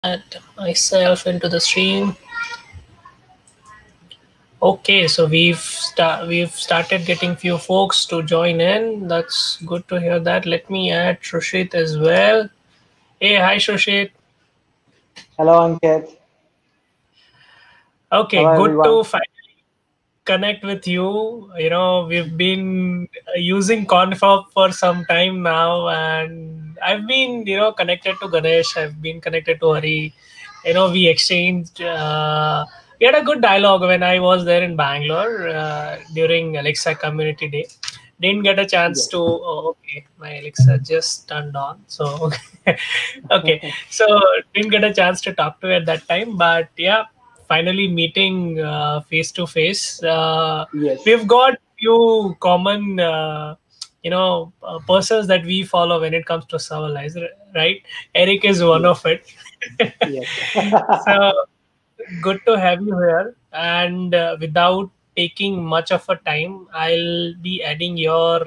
add myself into the stream. Okay, so we've started getting few folks to join in. That's good to hear that. Let me add Shushit as well. Hey, hi Shushit. Hello, Ankit. Okay, Hello, good everyone. to finally connect with you. We've been using Confab for some time now, and I've been, connected to Ganesh. I've been connected to Hari. We exchanged. We had a good dialogue when I was there in Bangalore during Alexa Community Day. Didn't get a chance Yes. to. Oh, okay, my Alexa just turned on. So, okay, so didn't get a chance to talk to her at that time, but yeah, finally meeting face to face. Yes. We've got few common persons that we follow when it comes to serverless, right? Eric is one Yes. of it. Yes. So good to have you here, and without taking much of a time, I'll be adding your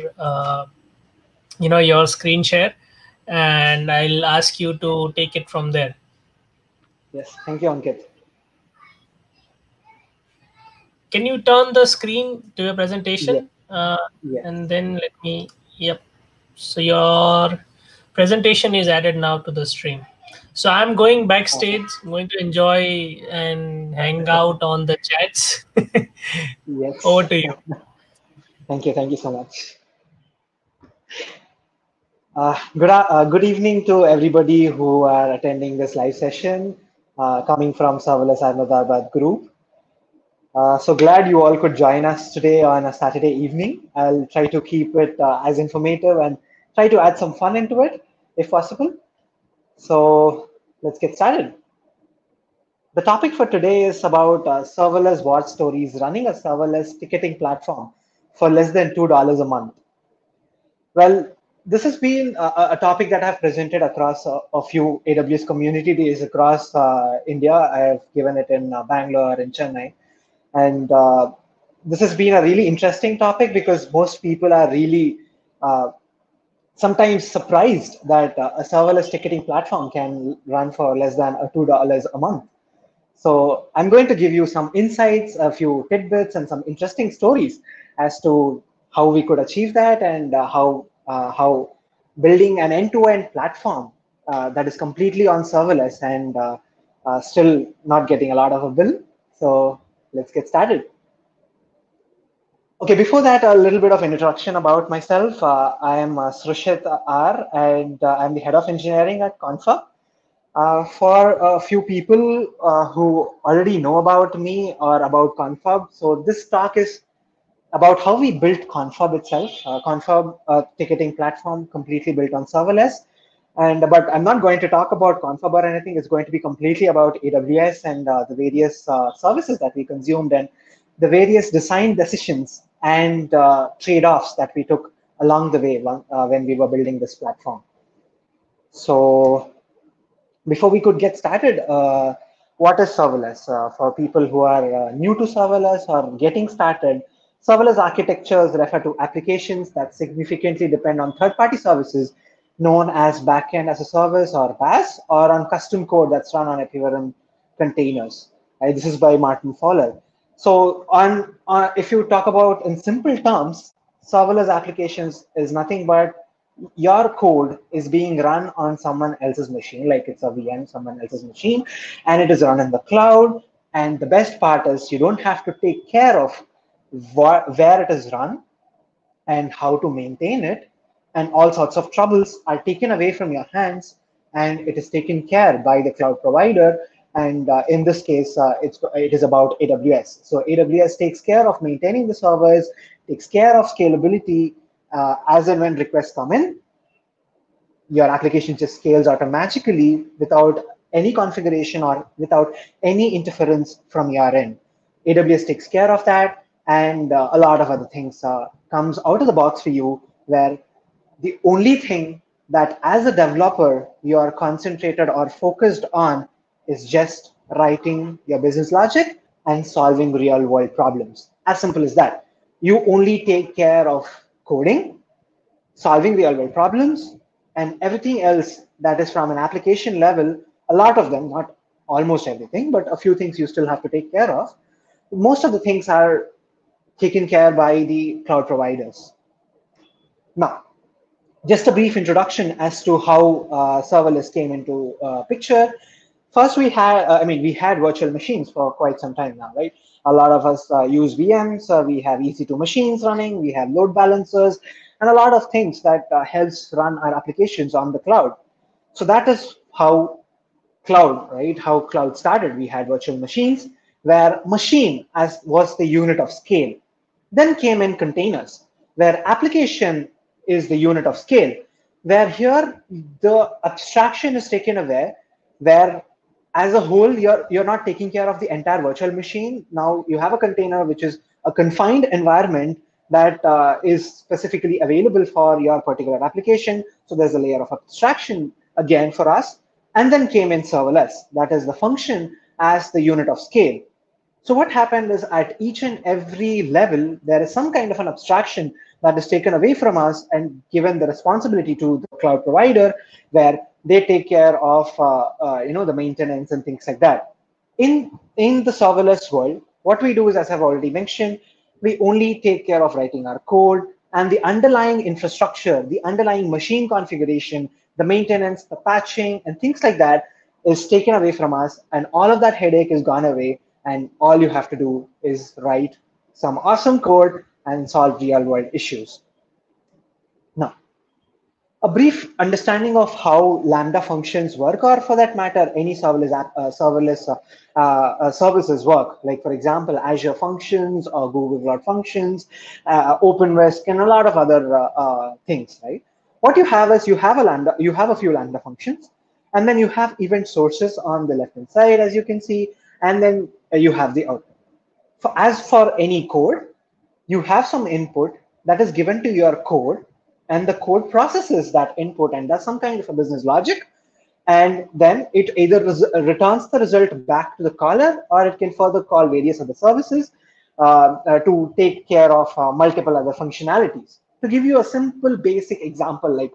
your screen share, and I'll ask you to take it from there. Yes. Thank you, Ankit. Can you turn the screen to your Yes. presentation? Yes. And then let me, yep. So your presentation is added now to the stream. So I'm going Awesome. backstage, I'm going to enjoy and hang out on the chats. Yes. Over to you. Thank you. Thank you so much. Good evening to everybody who are attending this live session, coming from Serverless Ahmedabad group. So glad you all could join us today on a Saturday evening. I'll try to keep it as informative and try to add some fun into it if possible. So let's get started. The topic for today is about serverless war stories, running a serverless ticketing platform for less than $2 a month. Well, this has been a topic that I've presented across a few AWS community days across India. I have given it in Bangalore, in Chennai. And this has been a really interesting topic because most people are really uh, sometimes surprised that a serverless ticketing platform can run for less than $2 a month. So I'm going to give you some insights, a few tidbits, and some interesting stories as to how we could achieve that and how building an end-to-end platform that is completely on serverless and still not getting a lot of a bill. So let's get started. Okay, before that, a little bit of introduction about myself. I am Srushit R, and I'm the head of engineering at Confa. For a few people who already know about me or about Confab, so this talk is about how we built Confab itself. Confab, a ticketing platform completely built on serverless. But I'm not going to talk about Confab or anything. It's going to be completely about AWS and the various services that we consumed and the various design decisions and trade-offs that we took along the way when we were building this platform. So before we could get started, what is serverless? For people who are new to serverless or getting started, serverless architectures refer to applications that significantly depend on third-party services known as backend as a service or BaaS, or on custom code that's run on equivalent containers. Right? This is by Martin Fowler. So if you talk about in simple terms, serverless applications is nothing but your code is being run on someone else's machine, like it's a VM, someone else's machine, and it is run in the cloud. And the best part is you don't have to take care of where it is run and how to maintain it. And all sorts of troubles are taken away from your hands, and it is taken care by the cloud provider. And in this case, it is about AWS. So AWS takes care of maintaining the servers, takes care of scalability as and when requests come in. Your application just scales automatically without any configuration or without any interference from your end. AWS takes care of that, and a lot of other things comes out of the box for you, where the only thing that as a developer you are concentrated or focused on is just writing your business logic and solving real world problems. As simple as that. You only take care of coding, solving real world problems, and everything else that is from an application level, A lot of them, not almost everything, but a few things you still have to take care of. Most of the things are taken care by the cloud providers. Now, just a brief introduction as to how serverless came into picture. First, we had virtual machines for quite some time now, right? A lot of us use VMs. We have EC2 machines running. We have load balancers, and a lot of things that helps run our applications on the cloud. So that is how cloud, right? How cloud started. We had virtual machines where machine as was the unit of scale. Then came in containers, where application is the unit of scale, where here the abstraction is taken away, where as a whole you're not taking care of the entire virtual machine. Now you have a container which is a confined environment that is specifically available for your particular application. So there's a layer of abstraction again for us. And then came in serverless, that is the function as the unit of scale. So what happened is at each and every level, there is some kind of an abstraction that is taken away from us and given the responsibility to the cloud provider, where they take care of the maintenance and things like that. In the serverless world, what we do is, as I've already mentioned, we only take care of writing our code, and the underlying infrastructure, the underlying machine configuration, the maintenance, the patching, and things like that is taken away from us, and all of that headache is gone away, and all you have to do is write some awesome code and solve real world issues. Now, a brief understanding of how Lambda functions work, or for that matter, any serverless services work. Like for example, Azure Functions or Google Cloud Functions, OpenWhisk, and a lot of other things. Right? What you have is you have a few Lambda functions, and then you have event sources on the left hand side, as you can see, and then you have the output. As for any code, you have some input that is given to your code, and the code processes that input and does some kind of a business logic, and then it either returns the result back to the caller, or it can further call various other services to take care of multiple other functionalities. To give you a simple basic example, like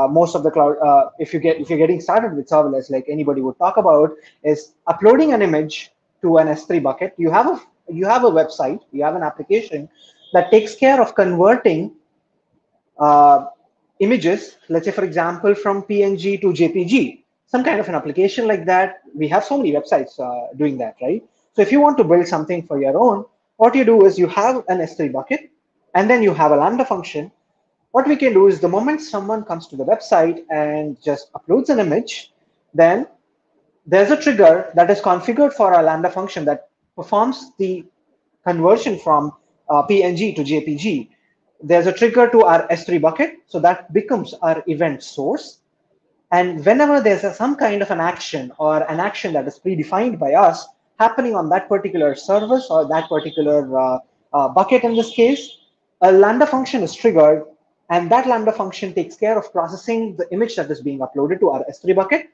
most of the cloud, if you're getting started with serverless, like anybody would talk about, is uploading an image to an S3 bucket. You have a website, you have an application that takes care of converting uh, images, let's say, for example, from PNG to JPG, some kind of an application like that. We have so many websites doing that, right? So if you want to build something for your own, what you do is you have an S3 bucket, and then you have a Lambda function. What we can do is the moment someone comes to the website and just uploads an image, then there's a trigger that is configured for our Lambda function that performs the conversion from PNG to JPG. There's a trigger to our S3 bucket, so that becomes our event source. And whenever there's some kind of an action, or an action that is predefined by us happening on that particular service or that particular bucket in this case, a Lambda function is triggered, and that Lambda function takes care of processing the image that is being uploaded to our S3 bucket,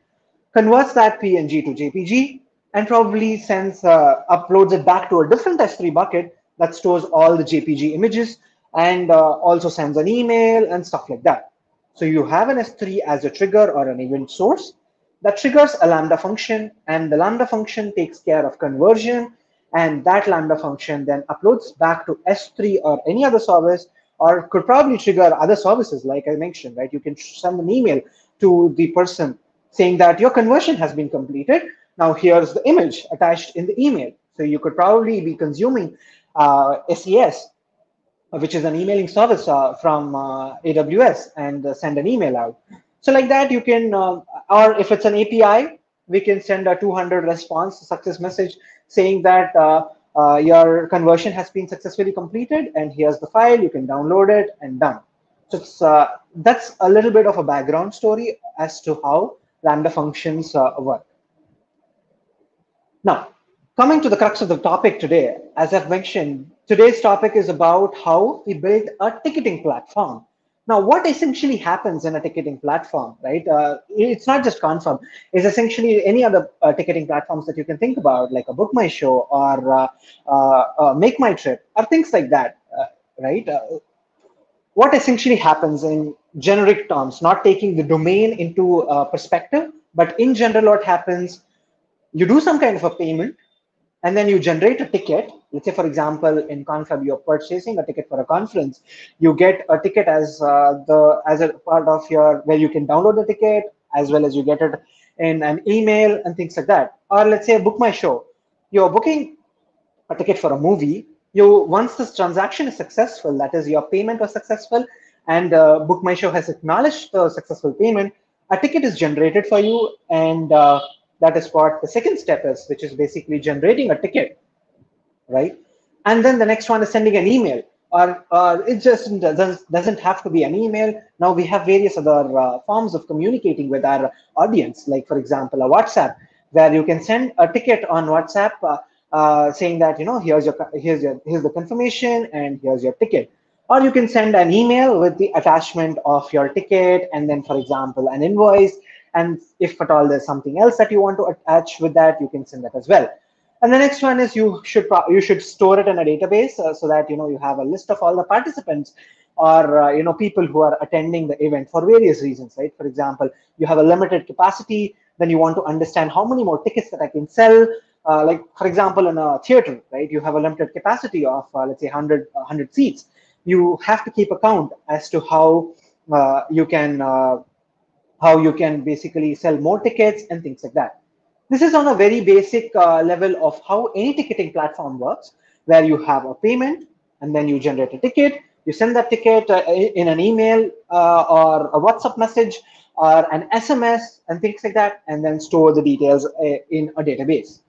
converts that PNG to JPG, and probably uploads it back to a different S3 bucket that stores all the JPG images, and also sends an email and stuff like that. So you have an S3 as a trigger or an event source that triggers a Lambda function, and the Lambda function takes care of conversion, and that Lambda function then uploads back to S3 or any other service, or could probably trigger other services, like I mentioned, right? You can send an email to the person saying that your conversion has been completed. Now here's the image attached in the email. So you could probably be consuming SES, which is an emailing service from AWS, and send an email out. So like that, you can, or if it's an API, we can send a 200 response success message saying that your conversion has been successfully completed, and here's the file, you can download it, and done. So that's a little bit of a background story as to how Lambda functions work. Now, coming to the crux of the topic today, as I've mentioned, today's topic is about how we build a ticketing platform. Now, what essentially happens in a ticketing platform, right? It's not just Confirm. It's essentially any other ticketing platforms that you can think about, like a Book My Show or Make My Trip, or things like that, right? What essentially happens in generic terms, not taking the domain into perspective, But in general, what happens, you do some kind of a payment, and then you generate a ticket. Let's say, for example, in Confab, you're purchasing a ticket for a conference. You get a ticket as a part of your, where you can download the ticket, as well as you get it in an email and things like that. Or let's say, book my show. You're booking a ticket for a movie. You, once this transaction is successful, that is, your payment was successful, and Book My Show has acknowledged the successful payment, a ticket is generated for you, and that is what the second step is, which is basically generating a ticket, right? And then the next one is sending an email, or it just doesn't have to be an email. Now we have various other forms of communicating with our audience, like for example, a WhatsApp, where you can send a ticket on WhatsApp saying that, here's the confirmation and here's your ticket. Or you can send an email with the attachment of your ticket, and then, for example, an invoice. And if at all there's something else that you want to attach with that, you can send that as well. And the next one is you should store it in a database, so that you have a list of all the participants, or people who are attending the event for various reasons, right? For example, you have a limited capacity, then you want to understand how many more tickets that I can sell. Like for example, in a theater, right? You have a limited capacity of let's say 100 seats. You have to keep account as to you can how you can basically sell more tickets and things like that. This is on a very basic level of how any ticketing platform works, where you have a payment and then you generate a ticket. You send that ticket in an email or a WhatsApp message or an SMS and things like that, and then store the details in a database.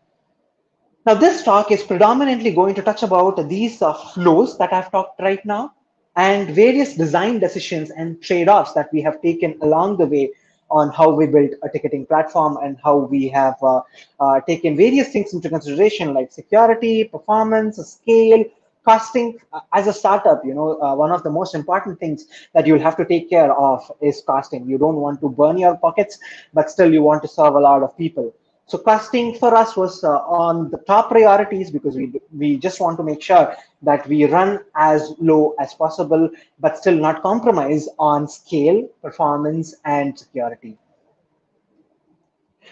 Now, this talk is predominantly going to touch about these flows that I've talked right now, and various design decisions and trade-offs that we have taken along the way on how we built a ticketing platform, and how we have taken various things into consideration, like security, performance, scale, costing. As a startup, one of the most important things that you'll have to take care of is costing. You don't want to burn your pockets, but still you want to serve a lot of people. So costing for us was on the top priorities, because we just want to make sure that we run as low as possible, but still not compromise on scale, performance, and security.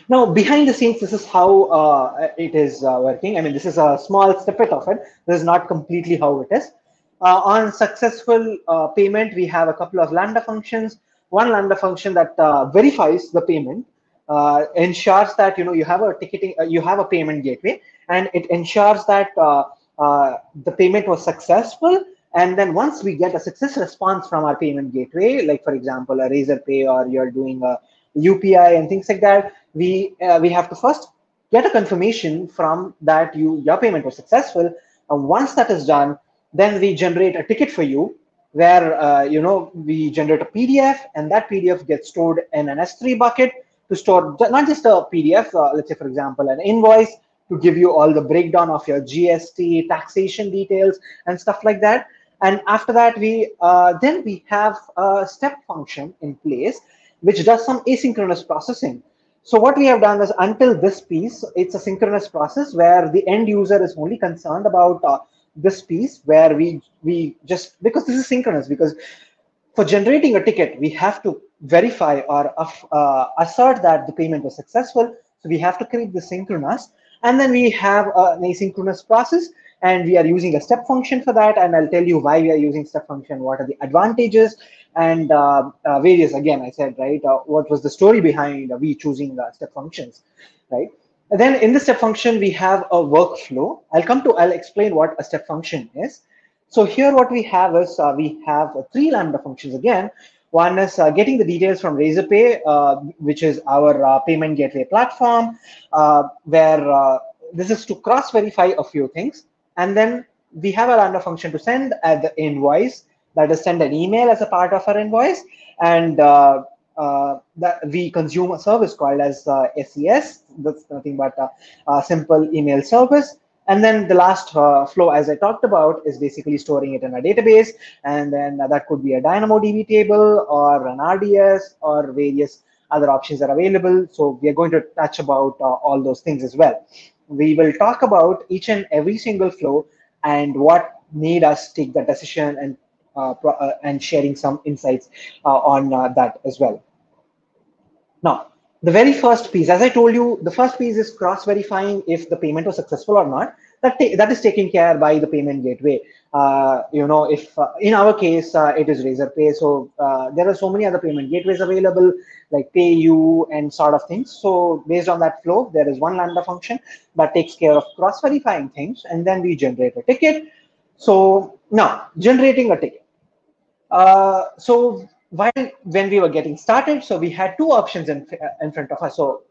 Now, behind the scenes, this is how it is working. I mean, this is a small snippet of it. This is not completely how it is. On successful payment, we have a couple of Lambda functions. One Lambda function that verifies the payment, ensures that you have a you have a payment gateway, and it ensures that the payment was successful. And then once we get a success response from our payment gateway, like for example, a Razorpay, or you're doing a UPI and things like that, we have to first get a confirmation from that your payment was successful. And once that is done, then we generate a ticket for you, where we generate a PDF, and that PDF gets stored in an S3 bucket to store not just a PDF, let's say for example an invoice, to give you all the breakdown of your GST, taxation details, and stuff like that. And after that, we have a step function in place, which does some asynchronous processing. So what we have done is, until this piece, it's a synchronous process where the end user is only concerned about this piece, where we just, because this is synchronous, because for generating a ticket, we have to verify or assert that the payment was successful. So we have to create the synchronous, and then we have an asynchronous process, and we are using a step function for that. And I'll tell you why we are using step function, what are the advantages, and various, again, I said, right, what was the story behind we choosing step functions, right? And then in the step function, we have a workflow. I'll explain what a step function is. So here what we have is we have three Lambda functions again. One is getting the details from Razorpay, which is our payment gateway platform, where this is to cross-verify a few things. And then we have a Lambda function to send the invoice, that is send an email as a part of our invoice. And that we consume a service called as SES. That's nothing but a simple email service. And then the last flow, as I talked about, is basically storing it in a database. And then that could be a DynamoDB table, or an RDS, or various other options are available. So we are going to touch about all those things as well. We will talk about each and every single flow and what made us take that decision, and sharing some insights on that as well. Now, The very first piece, as I told you, the first piece is cross-verifying if the payment was successful or not. That is taken care by the payment gateway. If in our case it is Razorpay, so there are so many other payment gateways available like PayU and sort of things. So based on that flow, there is one Lambda function that takes care of cross-verifying things, and then we generate a ticket. So now generating a ticket. So when we were getting started, so we had two options in front of us. So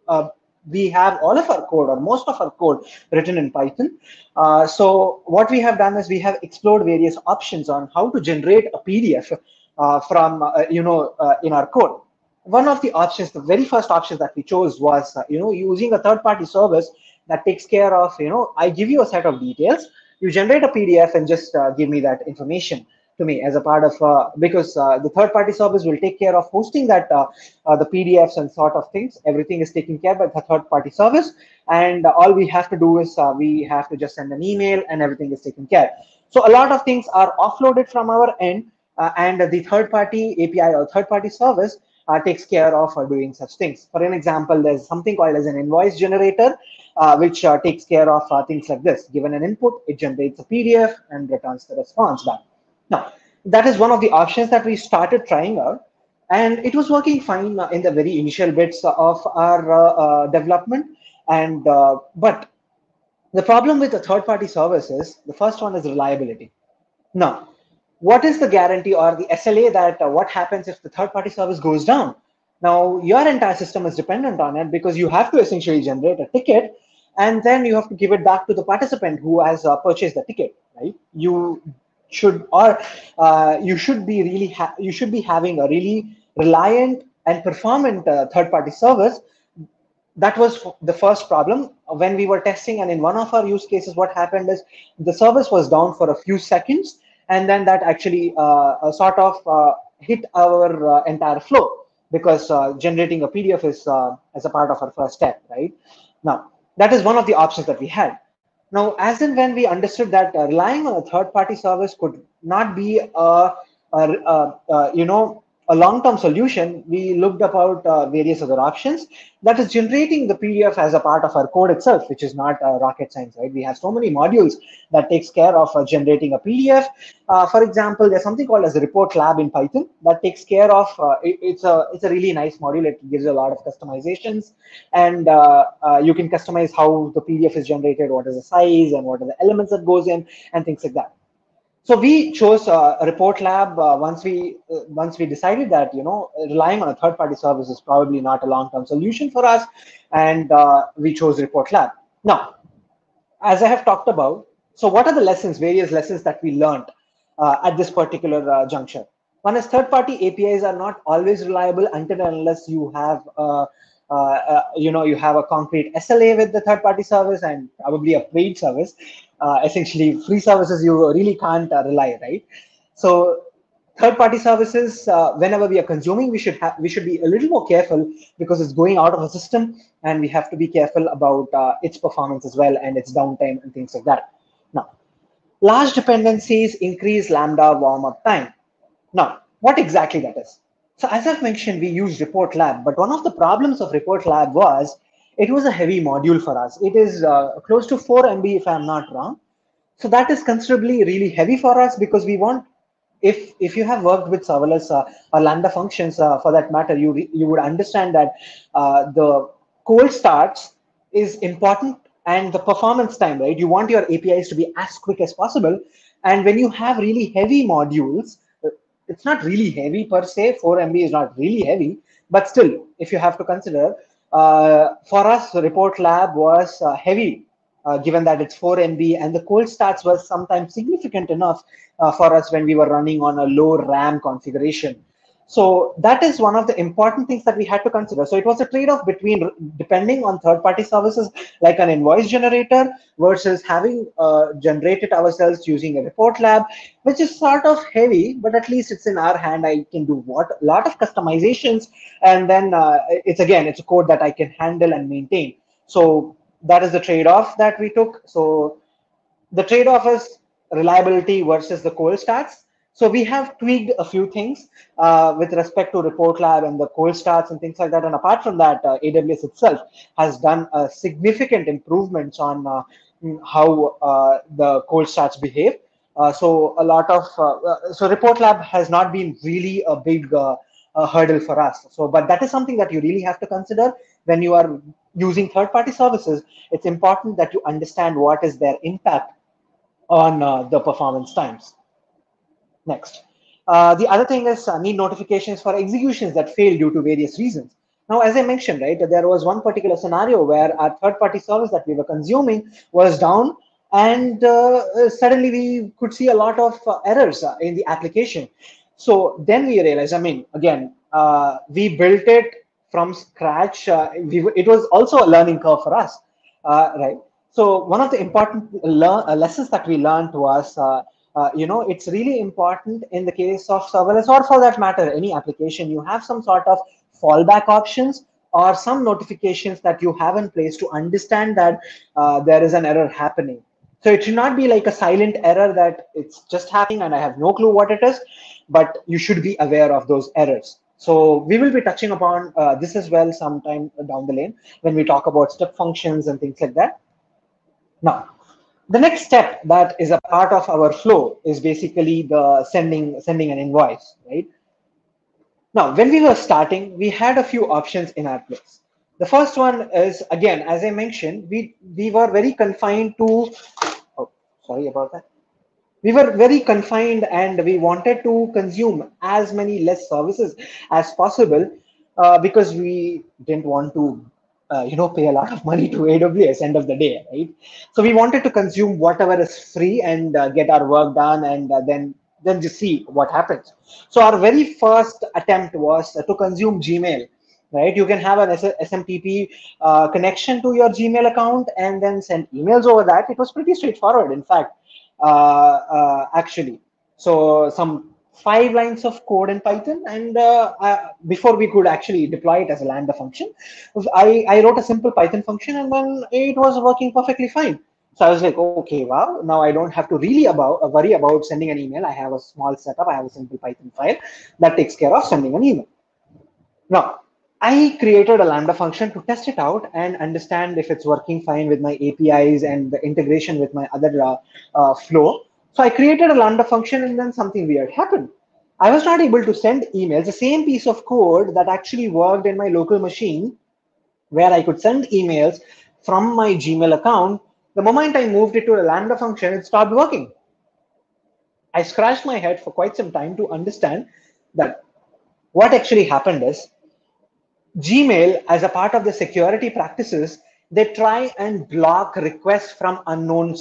we have all of our code or most of our code written in Python. So what we have done is we have explored various options on how to generate a PDF from in our code. One of the options, the very first option that we chose was using a third-party service that takes care of I give you a set of details, you generate a PDF and just give me that information to me as a part of because the third party service will take care of hosting that the PDFs and sort of things. Everything is taken care by the third party service, and all we have to do is we have to just send an email and everything is taken care. So a lot of things are offloaded from our end, and the third party API or third party service takes care of doing such things. For an example, there's something called as an invoice generator, which takes care of things like this. Given an input, it generates a PDF and returns the response back. Now, that is one of the options that we started trying out, and it was working fine in the very initial bits of our development. And but the problem with the third-party service is the first one is reliability. Now, what is the guarantee or the SLA that what happens if the third-party service goes down? Now, your entire system is dependent on it because you have to essentially generate a ticket and then you have to give it back to the participant who has purchased the ticket, right? You should be you should be having a really reliant and performant third-party service. That was the first problem when we were testing, and in one of our use cases what happened is the service was down for a few seconds, and then that actually sort of hit our entire flow because generating a PDF is as a part of our first step, right? Now that is one of the options that we had. Now, as and when we understood that relying on a third-party service could not be a long-term solution, we looked about various other options. That is generating the PDF as a part of our code itself, which is not rocket science, right? We have so many modules that takes care of generating a PDF. For example, there's something called as a report lab in Python that takes care of. It's a really nice module. It gives a lot of customizations, and you can customize how the PDF is generated, what is the size, and what are the elements that goes in, and things like that. So we chose a report lab once we decided that relying on a third party service is probably not a long term solution for us, and we chose report lab. Now, as I have talked about, so what are the lessons, various lessons that we learned at this particular juncture? One is third party APIs are not always reliable until and unless you have you have a concrete SLA with the third party service and probably a paid service. Essentially, free services you really can't rely, right? So third party services, whenever we are consuming, we should be a little more careful because it's going out of a system, and we have to be careful about its performance as well and its downtime and things like that. Now, large dependencies increase Lambda warm-up time. Now, what exactly that is? So as I've mentioned, we use Report Lab, but one of the problems of Report Lab was it was a heavy module for us. It is close to 4 MB if I'm not wrong. So that is considerably really heavy for us because we want, if you have worked with serverless or Lambda functions for that matter, you would understand that the cold starts is important and the performance time, right? You want your APIs to be as quick as possible. And when you have really heavy modules, it's not really heavy per se. 4 MB is not really heavy, but still, if you have to consider, for us, Report Lab was heavy, given that it's 4 MB, and the cold starts was sometimes significant enough for us when we were running on a low RAM configuration. So that is one of the important things that we had to consider. So it was a trade-off between depending on third-party services like an invoice generator versus having generated ourselves using a report lab, which is sort of heavy, but at least it's in our hand. I can do a lot of customizations, and then it's a code that I can handle and maintain. So that is the trade-off that we took. So the trade-off is reliability versus the cold starts. So we have tweaked a few things with respect to Report Lab and the cold starts and things like that. And apart from that, AWS itself has done significant improvements on how the cold starts behave. So a lot of so Report Lab has not been really a big hurdle for us. So, but that is something that you really have to consider when you are using third-party services. It's important that you understand what is their impact on the performance times. Next. The other thing is need notifications for executions that fail due to various reasons. Now, as I mentioned, right, there was one particular scenario where our third-party service that we were consuming was down, and suddenly we could see a lot of errors in the application. So then we realized, I mean, again, we built it from scratch. It was also a learning curve for us, right? So one of the important lessons that we learned was it's really important in the case of serverless, or for that matter any application, you have some sort of fallback options or some notifications that you have in place to understand that there is an error happening. So it should not be like a silent error that it's just happening and I have no clue what it is, but you should be aware of those errors. So we will be touching upon this as well sometime down the lane when we talk about step functions and things like that. Now, the next step that is a part of our flow is basically the sending an invoice, right? Now, when we were starting, we had a few options in our place. The first one is, again, as I mentioned, we were very confined to, oh, sorry about that. We were very confined and we wanted to consume as many less services as possible because we didn't want to pay a lot of money to AWS end of the day, right? So we wanted to consume whatever is free and get our work done, and then just see what happens. So our very first attempt was to consume Gmail, right? You can have an SMTP connection to your Gmail account and then send emails over that. It was pretty straightforward, in fact, actually. So some 5 lines of code in Python, and before we could actually deploy it as a Lambda function, I wrote a simple Python function, and then it was working perfectly fine. So I was like, okay, wow, now I don't have to really worry about sending an email. I have a small setup. I have a simple Python file that takes care of sending an email. Now, I created a Lambda function to test it out and understand if it's working fine with my APIs and the integration with my other flow. So I created a Lambda function, and then something weird happened. I was not able to send emails, the same piece of code that actually worked in my local machine, where I could send emails from my Gmail account. The moment I moved it to a Lambda function, it stopped working. I scratched my head for quite some time to understand that what actually happened is Gmail, as a part of the security practices, they try and block requests from unknown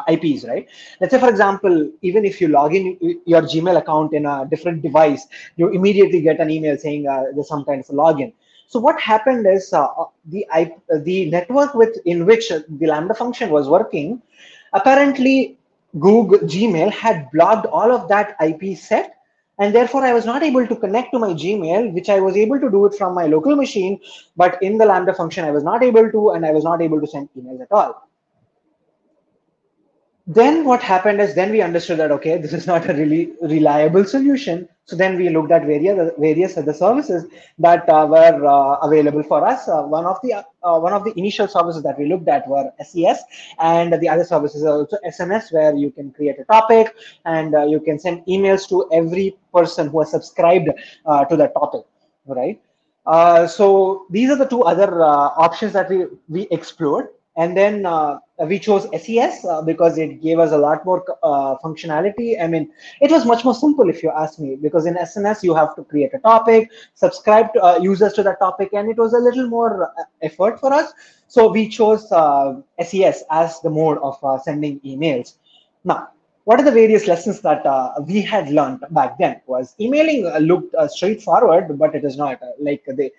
IPs, right? Let's say, for example, even if you log in your Gmail account in a different device, you immediately get an email saying there's some kind of a login. So what happened is the network in which the Lambda function was working, apparently Google Gmail had blocked all of that IP set, and therefore I was not able to connect to my Gmail, which I was able to do it from my local machine, but in the Lambda function I was not able to, and I was not able to send emails at all. Then what happened is, then we understood that, okay, this is not a really reliable solution. So then we looked at various other services that were available for us. One of the initial services that we looked at were SES, and the other services are also SMS, where you can create a topic and you can send emails to every person who has subscribed to that topic, right? So these are the two other options that we explored, and then we chose SES because it gave us a lot more functionality. I mean, it was much more simple if you ask me, because in SNS you have to create a topic, subscribe to, users to that topic, and it was a little more effort for us. So we chose SES as the mode of sending emails. Now, what are the various lessons that we had learned back then? Was emailing looked straightforward, but it is not like the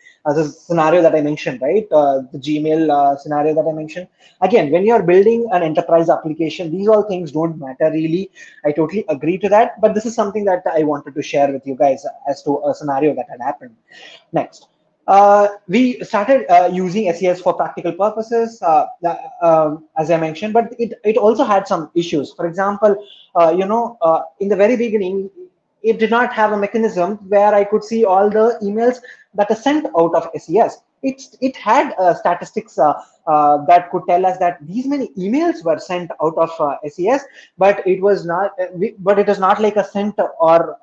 scenario that I mentioned, right? The Gmail scenario that I mentioned. Again, when you are building an enterprise application, these all things don't matter really. I totally agree to that, but this is something that I wanted to share with you guys as to a scenario that had happened. Next. We started using SES for practical purposes, as I mentioned, but it also had some issues. For example, in the very beginning, it did not have a mechanism where I could see all the emails that are sent out of SES. It had statistics that could tell us that these many emails were sent out of SES, but it was not. But it is not like a sent or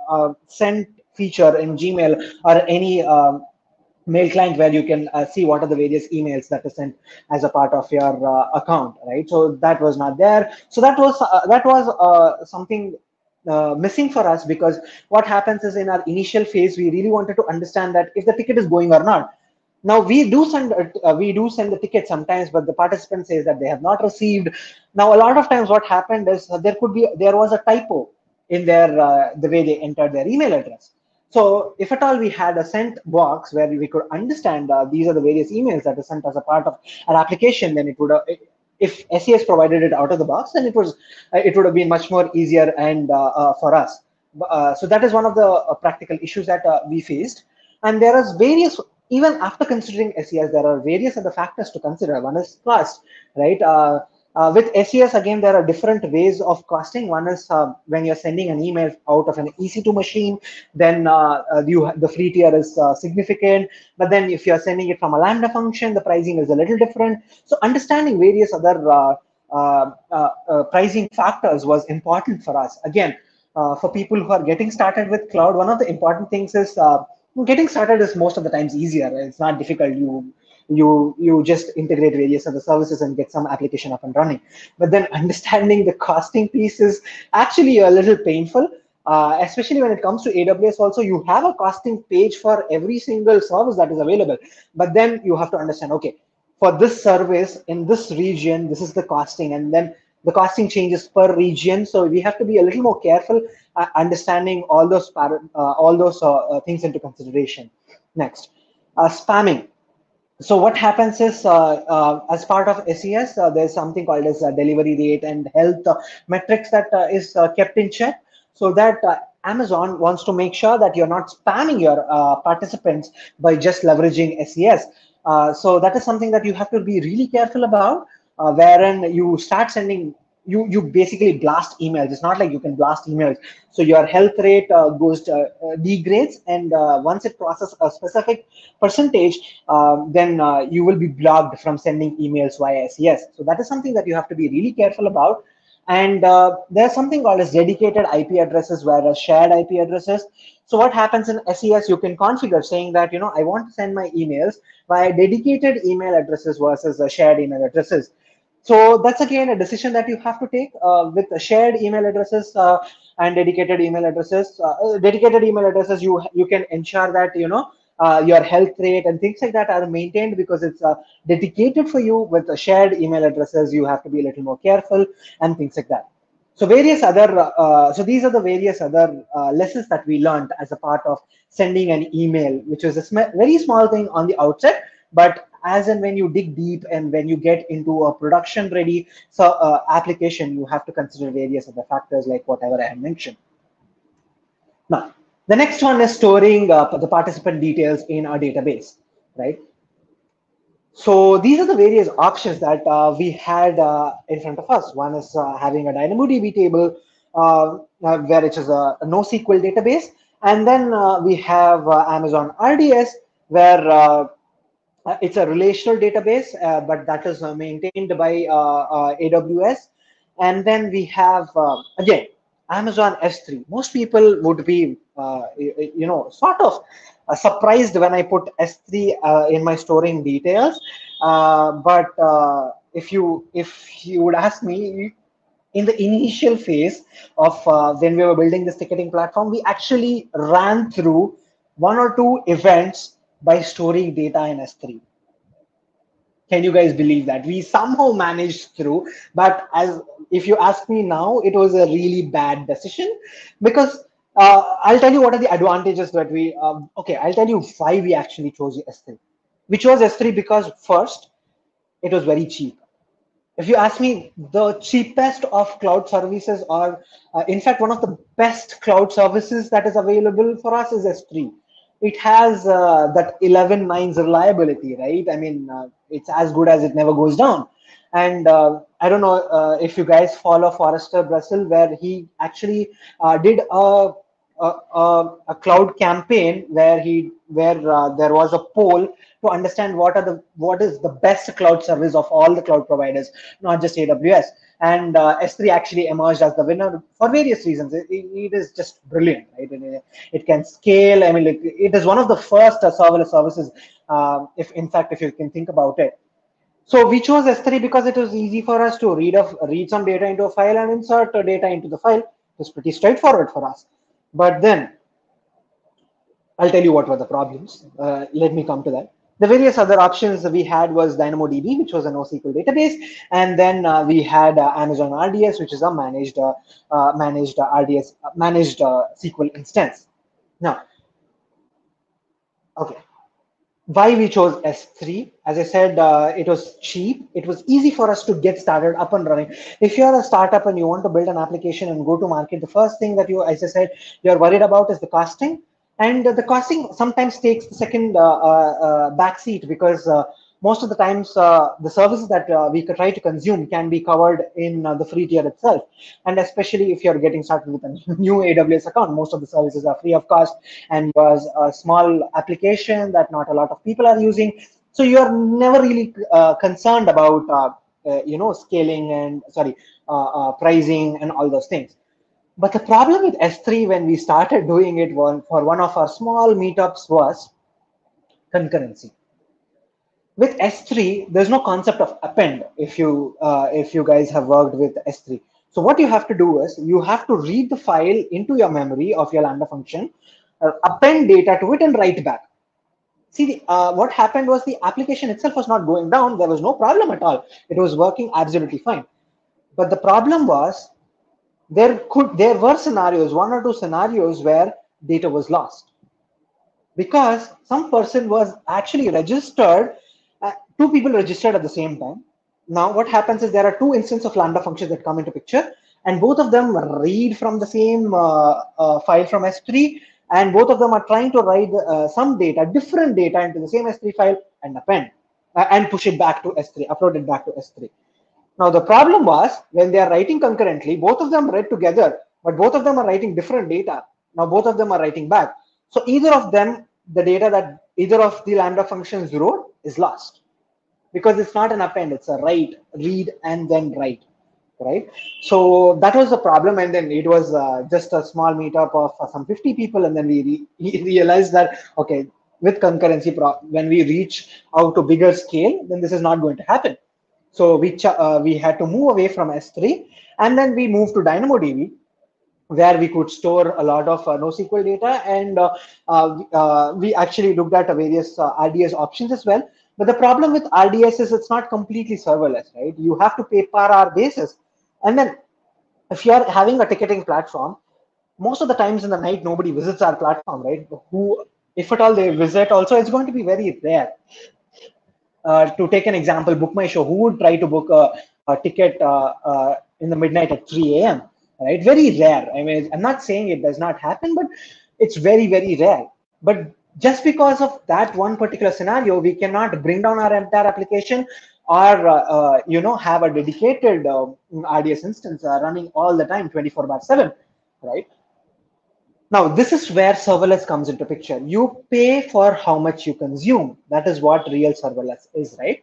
sent feature in Gmail or any mail client where you can see what are the various emails that are sent as a part of your account, right? So that was not there. So that was something missing for us, because what happens is in our initial phase we really wanted to understand that if the ticket is going or not. Now we do send the ticket sometimes, but the participant says that they have not received. Now a lot of times what happened is there was a typo in their the way they entered their email address. So if at all we had a sent box where we could understand these are the various emails that are sent as a part of our application, then it would if SES provided it out of the box, then it would have been much more easier and for us. So that is one of the practical issues that we faced. And there is various, even after considering SES, there are various other factors to consider. One is cost, right? With SES, again, there are different ways of costing. One is when you're sending an email out of an EC2 machine, then the free tier is significant. But then if you're sending it from a Lambda function, the pricing is a little different. So understanding various other pricing factors was important for us. Again, for people who are getting started with cloud, one of the important things is getting started is most of the times easier. It's not difficult. You just integrate various other services and get some application up and running. But then understanding the costing piece is actually a little painful, especially when it comes to AWS. Also, you have a costing page for every single service that is available, but then you have to understand, okay, for this service in this region, this is the costing, and then the costing changes per region. So we have to be a little more careful, understanding all those things into consideration. Next, spamming. So what happens is, as part of SES, there's something called as delivery rate and health metrics that is kept in check, so that Amazon wants to make sure that you're not spamming your participants by just leveraging SES. So that is something that you have to be really careful about, wherein you start sending, you basically blast emails. It's not like you can blast emails. So your health rate degrades, and once it crosses a specific percentage, then you will be blocked from sending emails via SES. So that is something that you have to be really careful about. And there's something called as dedicated IP addresses, whereas shared IP addresses. So what happens in SES, you can configure saying that, I want to send my emails via dedicated email addresses versus shared email addresses. So that's again a decision that you have to take with shared email addresses and dedicated email addresses. Dedicated email addresses, you can ensure that your health rate and things like that are maintained because it's dedicated for you. With shared email addresses, you have to be a little more careful and things like that. So these are the various other lessons that we learned as a part of sending an email, which was a very small thing on the outset, but as and when you dig deep and when you get into a production ready application, you have to consider various other factors like whatever I have mentioned. Now, the next one is storing the participant details in a database, right? So these are the various options that we had in front of us. One is having a DynamoDB table, where it is a NoSQL database. And then we have Amazon RDS, where it's a relational database, but that is maintained by AWS. And then we have, again, Amazon S3. Most people would be, sort of surprised when I put S3 in my storing details. But if you would ask me, in the initial phase of when we were building this ticketing platform, we actually ran through one or two events by storing data in S3. Can you guys believe that? We somehow managed through, but as if you ask me now, it was a really bad decision, because I'll tell you what are the advantages that okay, I'll tell you why we actually chose S3. We chose S3 because first, it was very cheap. If you ask me, the cheapest of cloud services, or in fact, one of the best cloud services that is available for us is S3. it has that 11 nines reliability, right? I mean, it's as good as it never goes down. And I don't know if you guys follow Forrester Brussels, where he actually did a cloud campaign where there was a poll to understand what is the best cloud service of all the cloud providers, not just AWS. And S3 actually emerged as the winner for various reasons. It is just brilliant, right? It can scale. I mean, like, it is one of the first serverless services. If in fact, if you can think about it. So we chose S3 because it was easy for us to read some data into a file and insert data into the file. It was pretty straightforward for us. But then I'll tell you what were the problems. Let me come to that. The various other options we had was DynamoDB, which was a NoSQL database, and then we had Amazon RDS, which is a managed RDS managed SQL instance. Now, okay, why we chose S3? As I said, it was cheap. It was easy for us to get started up and running. If you're a startup and you want to build an application and go to market, the first thing that you, as I said, you're worried about is the costing. And the costing sometimes takes the second backseat, because most of the times the services that we could try to consume can be covered in the free tier itself. And especially if you're getting started with a new AWS account, most of the services are free of cost, and was a small application that not a lot of people are using. So you're never really concerned about scaling and pricing and all those things. But the problem with S3 when we started doing it for one of our small meetups was concurrency. With S3, there's no concept of append if you guys have worked with S3. So what you have to do is you have to read the file into your memory of your Lambda function, append data to it, and write back. See, what happened was the application itself was not going down. There was no problem at all. It was working absolutely fine. But the problem was there were scenarios, one or two scenarios, where data was lost because some person was actually registered. Two people registered at the same time. Now what happens is there are two instances of Lambda functions that come into picture, and both of them read from the same file from S3, and both of them are trying to write some data, different data, into the same S3 file and append and push it back to S3, upload it back to S3. Now the problem was when they are writing concurrently, both of them read together, but both of them are writing different data. Now both of them are writing back. So either of them, the data that either of the Lambda functions wrote is lost, because it's not an append, it's a write, read, and then write, right? So that was the problem. And then it was just a small meetup of some 50 people. And then we realized that, okay, with concurrency, when we reach out to bigger scale, then this is not going to happen. So we had to move away from S3, and then we moved to DynamoDB, where we could store a lot of NoSQL data, and we actually looked at various RDS options as well. But the problem with RDS is it's not completely serverless, right? You have to pay per hour basis, and then if you are having a ticketing platform, most of the times in the night nobody visits our platform, right? Who, if at all they visit, also it's going to be very rare. To take an example, Book My Show, who would try to book a ticket in the midnight at 3 a.m., right? Very rare. I mean, I'm not saying it does not happen, but it's very, very rare. But just because of that one particular scenario, we cannot bring down our entire application, or have a dedicated RDS instance running all the time, 24/7, right? Now, this is where serverless comes into picture. You pay for how much you consume. That is what real serverless is, right?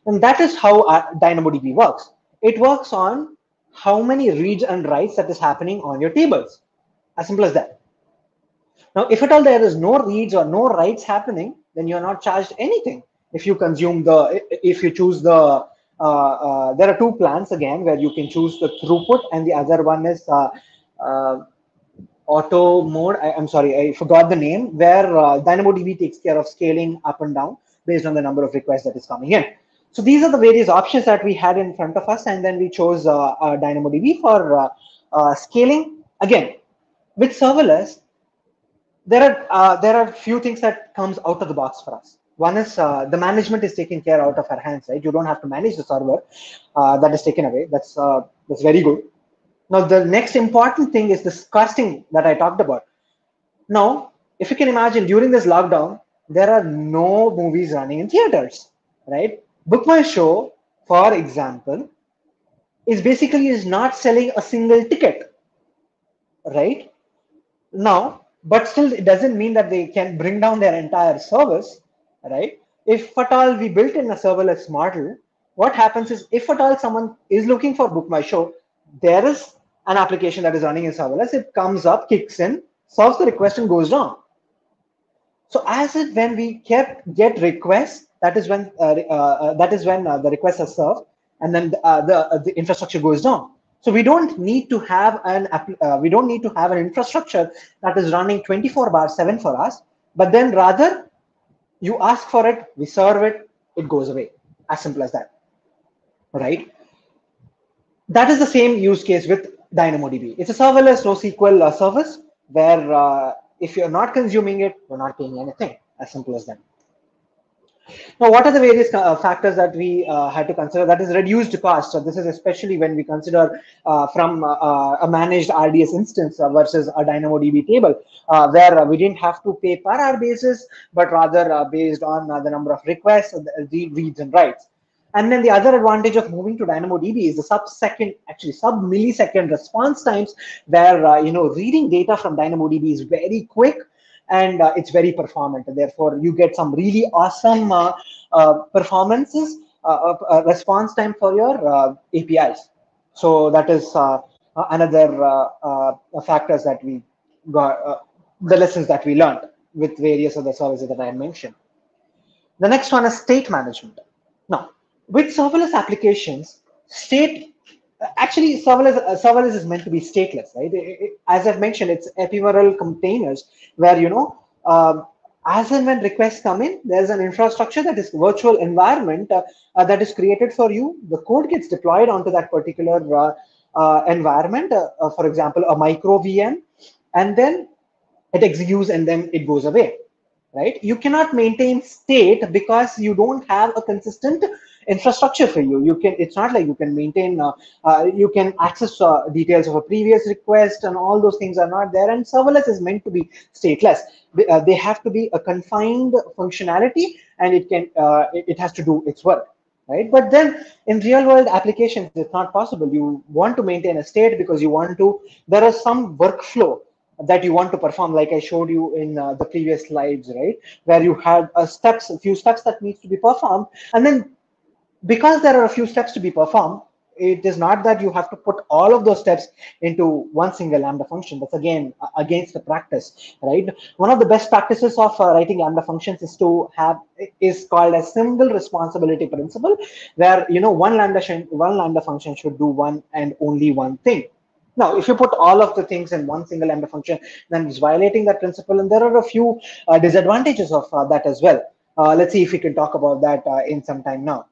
And that is how DynamoDB works. It works on how many reads and writes that is happening on your tables. As simple as that. Now, if at all there is no reads or no writes happening, then you're not charged anything. If you choose there are two plans again where you can choose the throughput, and the other one is auto mode. I'm sorry, I forgot the name, where DynamoDB takes care of scaling up and down based on the number of requests that is coming in. So these are the various options that we had in front of us, and then we chose DynamoDB for scaling. Again, with serverless, there are few things that comes out of the box for us. One is the management is taken care out of our hands, right? You don't have to manage the server. That is taken away. That's very good. Now, the next important thing is this costing that I talked about. Now, If you can imagine, during this lockdown, there are no movies running in theaters, right? Book My Show, for example, is not selling a single ticket, right? Now, but still, it doesn't mean that they can bring down their entire service, right? If at all we built in a serverless model, what happens is, if at all someone is looking for Book My Show, there is an application that is running in serverless. It comes up, kicks in, solves the request, and goes down. So as it when we kept get requests, that is when the requests are served, and then the infrastructure goes down. So we don't need to have an infrastructure that is running 24/7 for us, but then rather you ask for it, we serve it, it goes away. As simple as that, right? That is the same use case with DynamoDB. It's a serverless NoSQL service where if you're not consuming it, you're not paying anything. As simple as that. Now, what are the various factors that we had to consider? That is reduced cost. So this is especially when we consider from a managed RDS instance versus a DynamoDB table, where we didn't have to pay per hour basis, but rather based on the number of requests, the reads and writes. And then the other advantage of moving to DynamoDB is the sub-millisecond response times, where reading data from DynamoDB is very quick, and it's very performant. Therefore, you get some really awesome performances, response time for your APIs. So that is another factors that we got, the lessons that we learned with various other services that I mentioned. The next one is state management. Now, with serverless applications, serverless is meant to be stateless, right? As I've mentioned, it's ephemeral containers where as and when requests come in, there's an infrastructure that is virtual environment that is created for you. The code gets deployed onto that particular environment, for example, a micro VM, and then it executes and then it goes away, right? You cannot maintain state because you don't have a consistent infrastructure for you. It's not like you can maintain, you can access details of a previous request, and all those things are not there. And serverless is meant to be stateless. They have to be a confined functionality, and it has to do its work, right? But then in real world applications, it's not possible. You want to maintain a state because there is some workflow that you want to perform, like I showed you in the previous slides, right? Where you had a few steps that needs to be performed. And then because there are a few steps to be performed, it is not that you have to put all of those steps into one single Lambda function. That's again against the practice, right? One of the best practices of writing Lambda functions is called a single responsibility principle, where one Lambda function should do one and only one thing. Now, if you put all of the things in one single Lambda function, then it's violating that principle, and there are a few disadvantages of that as well. Let's see if we can talk about that in some time now.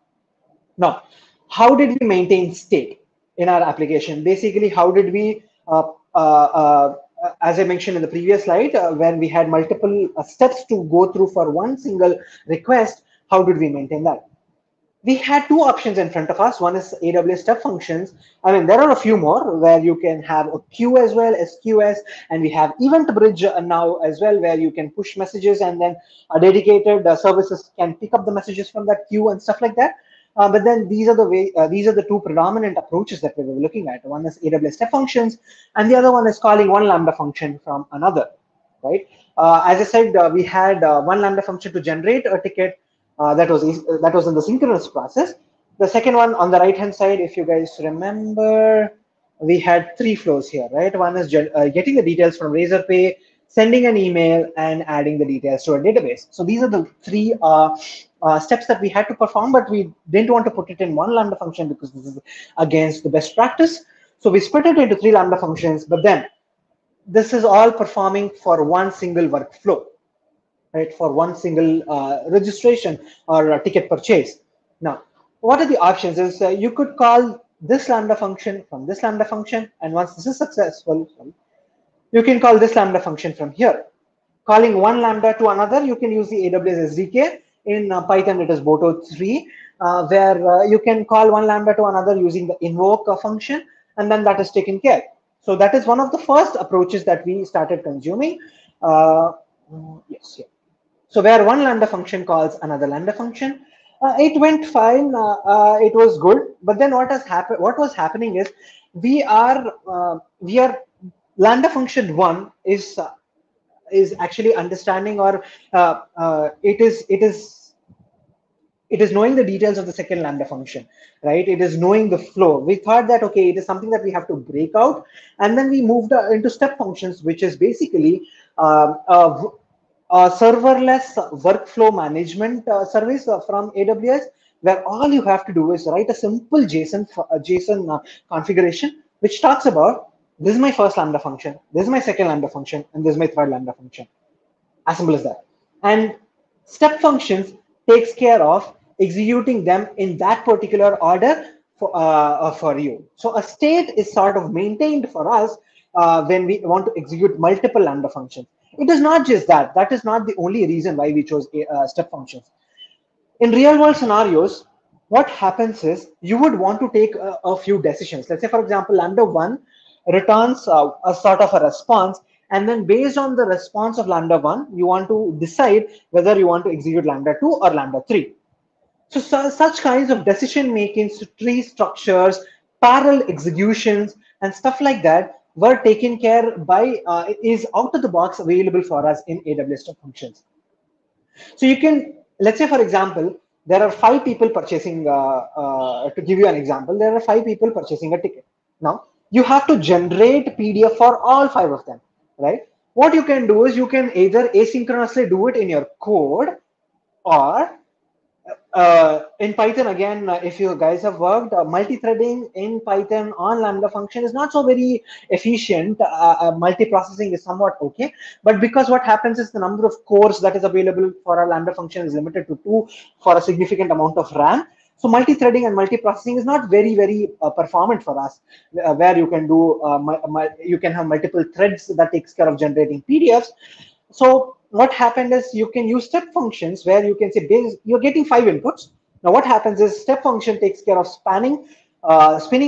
Now, how did we maintain state in our application? Basically, how did we, as I mentioned in the previous slide, when we had multiple steps to go through for one single request, how did we maintain that? We had two options in front of us. One is AWS step functions. I mean, there are a few more where you can have a queue as well, SQS, and we have Event Bridge now as well, where you can push messages and then dedicated services can pick up the messages from that queue and stuff like that. But then these are the two predominant approaches that we were looking at. One is AWS step functions, and the other one is calling one Lambda function from another, right? As I said, we had one Lambda function to generate a ticket that was in the synchronous process. The second one on the right hand side, if you guys remember, we had three flows here, right? One is getting the details from Razorpay, sending an email, and adding the details to a database. So these are the three steps that we had to perform, but we didn't want to put it in one Lambda function because this is against the best practice. So we split it into three Lambda functions, but then this is all performing for one single workflow, right? For one single registration or ticket purchase. Now, what are the options is you could call this Lambda function from this Lambda function, and once this is successful, you can call this Lambda function from here. Calling one Lambda to another, you can use the AWS SDK. In Python, it is Boto 3, where you can call one Lambda to another using the invoke function, and then that is taken care. So that is one of the first approaches that we started consuming. Yes, yeah. So where one Lambda function calls another Lambda function, it went fine. It was good. But then what has happened? What was happening is we are Lambda function one is actually understanding, or it is knowing the details of the second Lambda function, right? It is knowing the flow. We thought that, okay, it is something that we have to break out. And then we moved into step functions, which is basically a serverless workflow management service from AWS, where all you have to do is write a simple JSON configuration, which talks about, this is my first Lambda function, this is my second Lambda function, and this is my third Lambda function. As simple as that. And step functions takes care of executing them in that particular order for you. So a state is sort of maintained for us when we want to execute multiple Lambda functions. It is not just that. That is not the only reason why we chose step functions. In real world scenarios, what happens is you would want to take a few decisions. Let's say, for example, Lambda 1 returns a sort of a response, and then based on the response of Lambda 1, you want to decide whether you want to execute Lambda 2 or Lambda 3. So, such kinds of decision making, tree structures, parallel executions, and stuff like that were taken care by, is out of the box available for us in AWS Step Functions. So you can, let's say, for example, there are five people purchasing, to give you an example, there are five people purchasing a ticket. Now, you have to generate PDF for all five of them, right? What you can do is you can either asynchronously do it in your code, or in Python, again, if you guys have worked, multi-threading in Python on Lambda function is not so very efficient. Multi-processing is somewhat okay, but because what happens is the number of cores that is available for a Lambda function is limited to 2 for a significant amount of RAM. So multi-threading and multi-processing is not very performant for us, where you can do you can have multiple threads that takes care of generating PDFs. So what happened is you can use step functions where you can say you're getting five inputs. Now what happens is step function takes care of spinning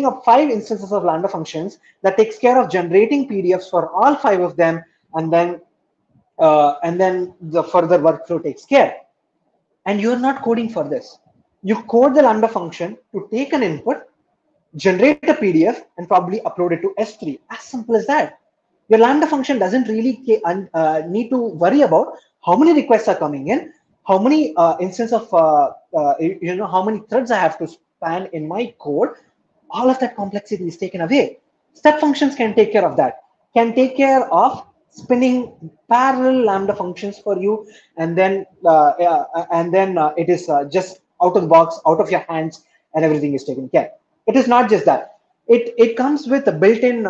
up five instances of Lambda functions that takes care of generating PDFs for all five of them, and then the further workflow takes care. And you're not coding for this. You code the Lambda function to take an input, generate a PDF, and probably upload it to S3. As simple as that. Your Lambda function doesn't really need to worry about how many requests are coming in, how many instances of, how many threads I have to span in my code. All of that complexity is taken away. Step functions can take care of that, can take care of spinning parallel Lambda functions for you, and then it is just out of the box, out of your hands, and everything is taken care. It is not just that. It comes with a built-in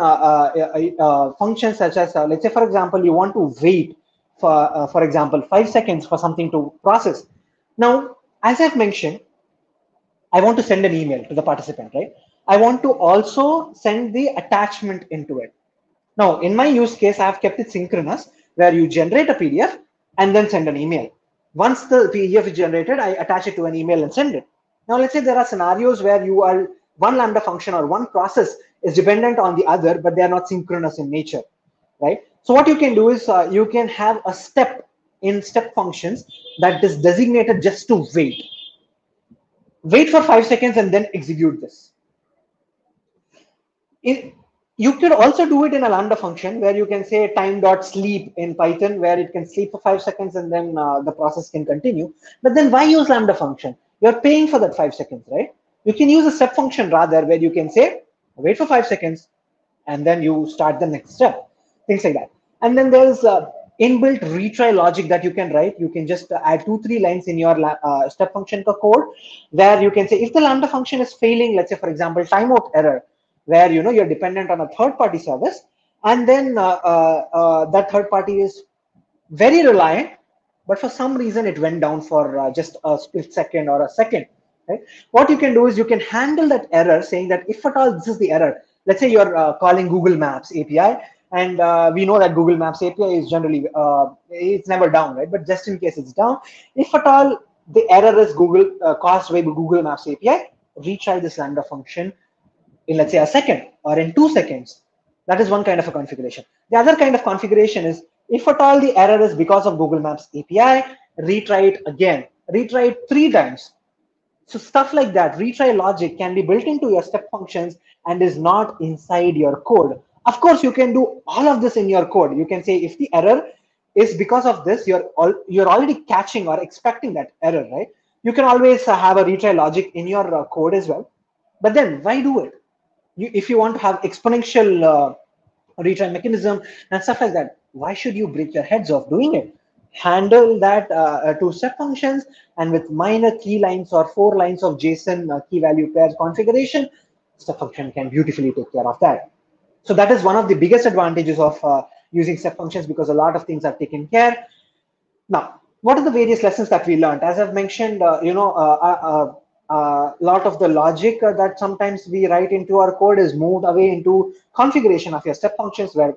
functions such as, let's say, for example, you want to wait for example, 5 seconds for something to process. Now, as I've mentioned, I want to send an email to the participant, right? I want to also send the attachment into it. Now, in my use case, I have kept it synchronous, where you generate a PDF and then send an email. Once the PDF is generated, I attach it to an email and send it. Now, let's say there are scenarios where you are one Lambda function or one process is dependent on the other, but they are not synchronous in nature, right? So what you can do is you can have a step in step functions that is designated just to wait. Wait for 5 seconds and then execute this. You could also do it in a Lambda function where you can say time.sleep in Python, where it can sleep for 5 seconds and then the process can continue. But then why use Lambda function? You're paying for that 5 seconds, right? You can use a step function rather, where you can say, wait for 5 seconds, and then you start the next step, things like that. And then there's inbuilt retry logic that you can write. You can just add 2-3 lines in your step function code, where you can say, if the Lambda function is failing, let's say, for example, timeout error, where you're dependent on a third-party service, and then that third party is very reliant, but for some reason it went down for just a split second or a second, right? What you can do is you can handle that error, saying that if at all this is the error, let's say you're calling Google Maps API, and we know that Google Maps API is generally it's never down, right? But just in case it's down, if at all the error is caused by Google Maps API, retry this Lambda function in, let's say, a second or in 2 seconds. That is one kind of a configuration. The other kind of configuration is If at all the error is because of Google Maps API, retry it again. Retry it 3 times. So stuff like that, retry logic can be built into your step functions and is not inside your code. Of course, you can do all of this in your code. You can say if the error is because of this, you're already catching or expecting that error, right? You can always have a retry logic in your code as well. But then why do it? If you want to have exponential retry mechanism and stuff like that, why should you break your heads off doing it? Handle that to step functions, and with minor key lines or 4 lines of JSON key value pairs configuration, step function can beautifully take care of that. So that is one of the biggest advantages of using step functions, because a lot of things are taken care. Now, what are the various lessons that we learned? As I've mentioned, a lot of the logic that sometimes we write into our code is moved away into configuration of your step functions, where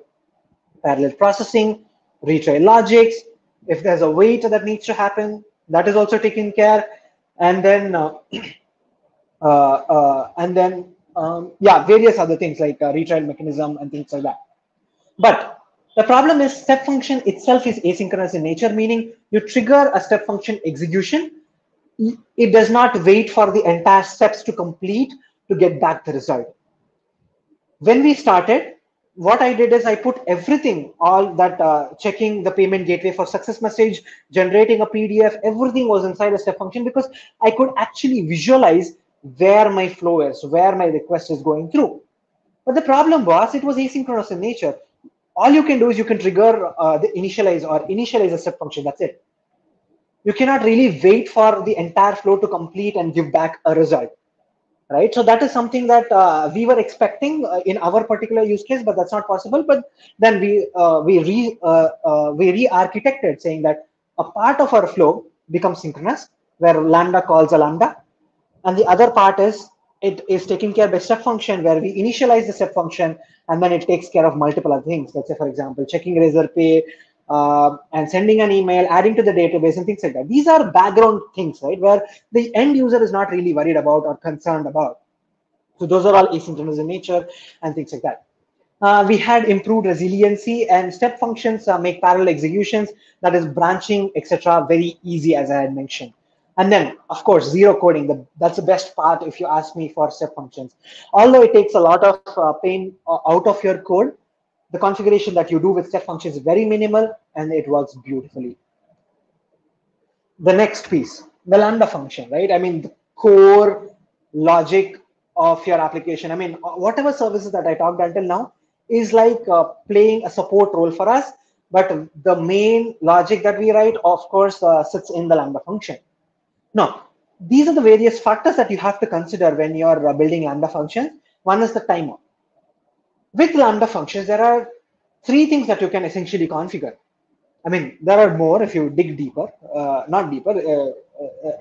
parallel processing, retry logics, if there's a wait that needs to happen, that is also taken care, and then yeah, various other things like retry mechanism and things like that. But the problem is step function itself is asynchronous in nature, meaning you trigger a step function execution. It does not wait for the entire steps to complete to get back the result. When we started, what I did is I put everything, all that checking the payment gateway for success message, generating a PDF, everything was inside a step function, because I could actually visualize where my flow is, where my request is going through. But the problem was it was asynchronous in nature. All you can do is you can trigger the initialize a step function. That's it. You cannot really wait for the entire flow to complete and give back a result, right? So that is something that we were expecting in our particular use case, but that's not possible. But then we re-architected, saying that a part of our flow becomes synchronous, where Lambda calls a Lambda, and the other part is it is taken care by step function, where we initialize the step function and then it takes care of multiple other things. Let's say, for example, checking razor pay and sending an email, adding to the database and things like that. These are background things, right, where the end user is not really worried about or concerned about. So those are all asynchronous in nature and things like that. We had improved resiliency, and step functions make parallel executions, that is branching, etc., very easy, as I had mentioned. And then, of course, zero coding. That's the best part, if you ask me, for step functions. Although it takes a lot of pain out of your code, the configuration that you do with step functions is very minimal, and it works beautifully. The next piece, the Lambda function, right? I mean, the core logic of your application. I mean, whatever services that I talked until now is like playing a support role for us, but the main logic that we write, of course, sits in the Lambda function. Now, these are the various factors that you have to consider when you're building Lambda functions. One is the timeout. With Lambda functions, there are 3 things that you can essentially configure. I mean, there are more if you dig deeper, not deeper,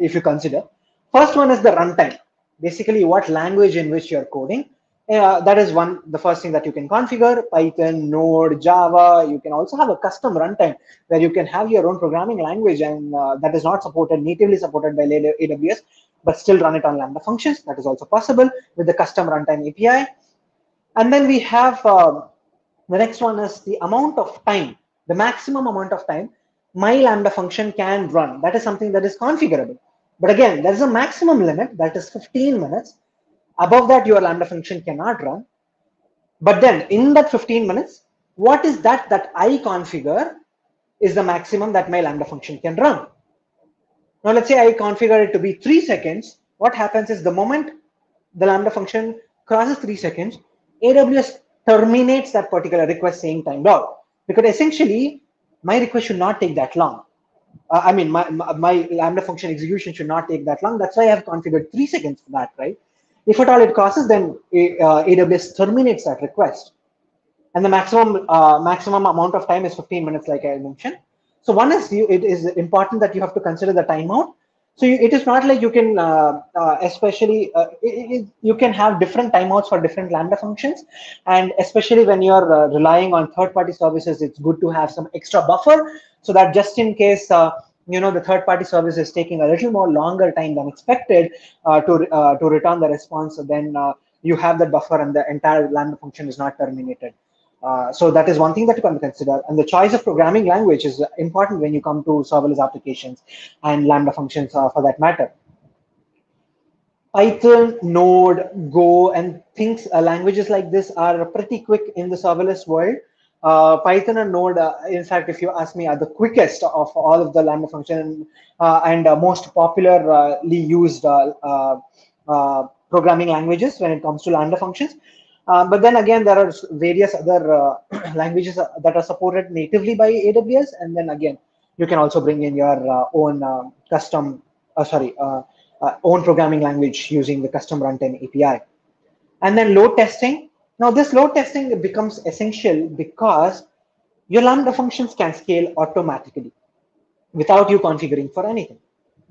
if you consider. First one is the runtime. Basically, what language in which you're coding. That is the first thing that you can configure. Python, Node, Java. You can also have a custom runtime where you can have your own programming language, and that is not natively supported by AWS, but still run it on Lambda functions. That is also possible with the custom runtime API. And then we have the next one is the amount of time, the maximum amount of time my Lambda function can run. That is something that is configurable. But again, there is a maximum limit, that is 15 minutes. Above that, your Lambda function cannot run. But then in that 15 minutes, what is that I configure is the maximum that my Lambda function can run. Now, let's say I configure it to be 3 seconds. What happens is the moment the Lambda function crosses 3 seconds, AWS terminates that particular request, saying timed out. Because essentially, my request should not take that long. I mean, my Lambda function execution should not take that long. That's why I have configured 3 seconds for that, right? If at all it crosses, then AWS terminates that request. And the maximum amount of time is 15 minutes, like I mentioned. So one is it is important that you have to consider the timeout. So it is not like you can, you can have different timeouts for different Lambda functions. And especially when you're relying on third-party services, it's good to have some extra buffer, so that just in case, the third-party service is taking a little more longer time than expected to return the response, then you have that buffer and the entire Lambda function is not terminated. So that is one thing that you can consider. And the choice of programming language is important when you come to serverless applications and Lambda functions for that matter. Python, Node, Go, and things languages like this are pretty quick in the serverless world. Python and Node, in fact, if you ask me, are the quickest of all of the Lambda function and most popularly used programming languages when it comes to Lambda functions. But then again, there are various other languages that are supported natively by AWS, and then again, you can also bring in your own custom, own programming language using the custom runtime API. And then load testing. Now, this load testing becomes essential because your Lambda functions can scale automatically without you configuring for anything,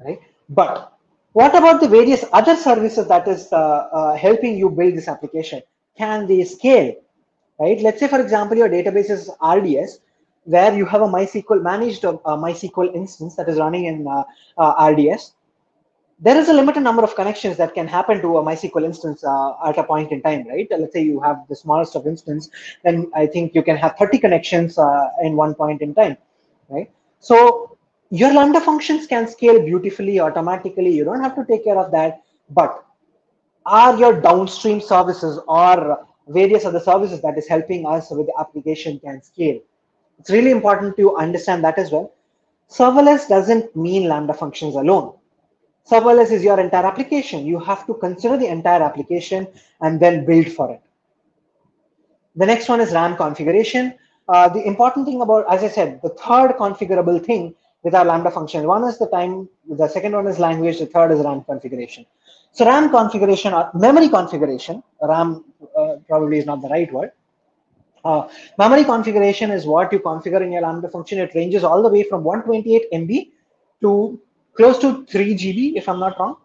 right? But what about the various other services that is helping you build this application? Can they scale, right? Let's say, for example, your database is RDS, where you have a MySQL managed MySQL instance that is running in RDS. There is a limited number of connections that can happen to a MySQL instance at a point in time, right? Let's say you have the smallest of instance, then I think you can have 30 connections in one point in time, right? So your Lambda functions can scale beautifully, automatically. You don't have to take care of that. But are your downstream services or various other services that is helping us with the application can scale? It's really important to understand that as well. Serverless doesn't mean Lambda functions alone. Serverless is your entire application. You have to consider the entire application and then build for it. The next one is RAM configuration. The important thing about, as I said, the third configurable thing with our Lambda function, one is the time, the second one is language, the third is RAM configuration. So RAM configuration or memory configuration, RAM probably is not the right word. Memory configuration is what you configure in your Lambda function. It ranges all the way from 128 MB to close to 3 GB, if I'm not wrong.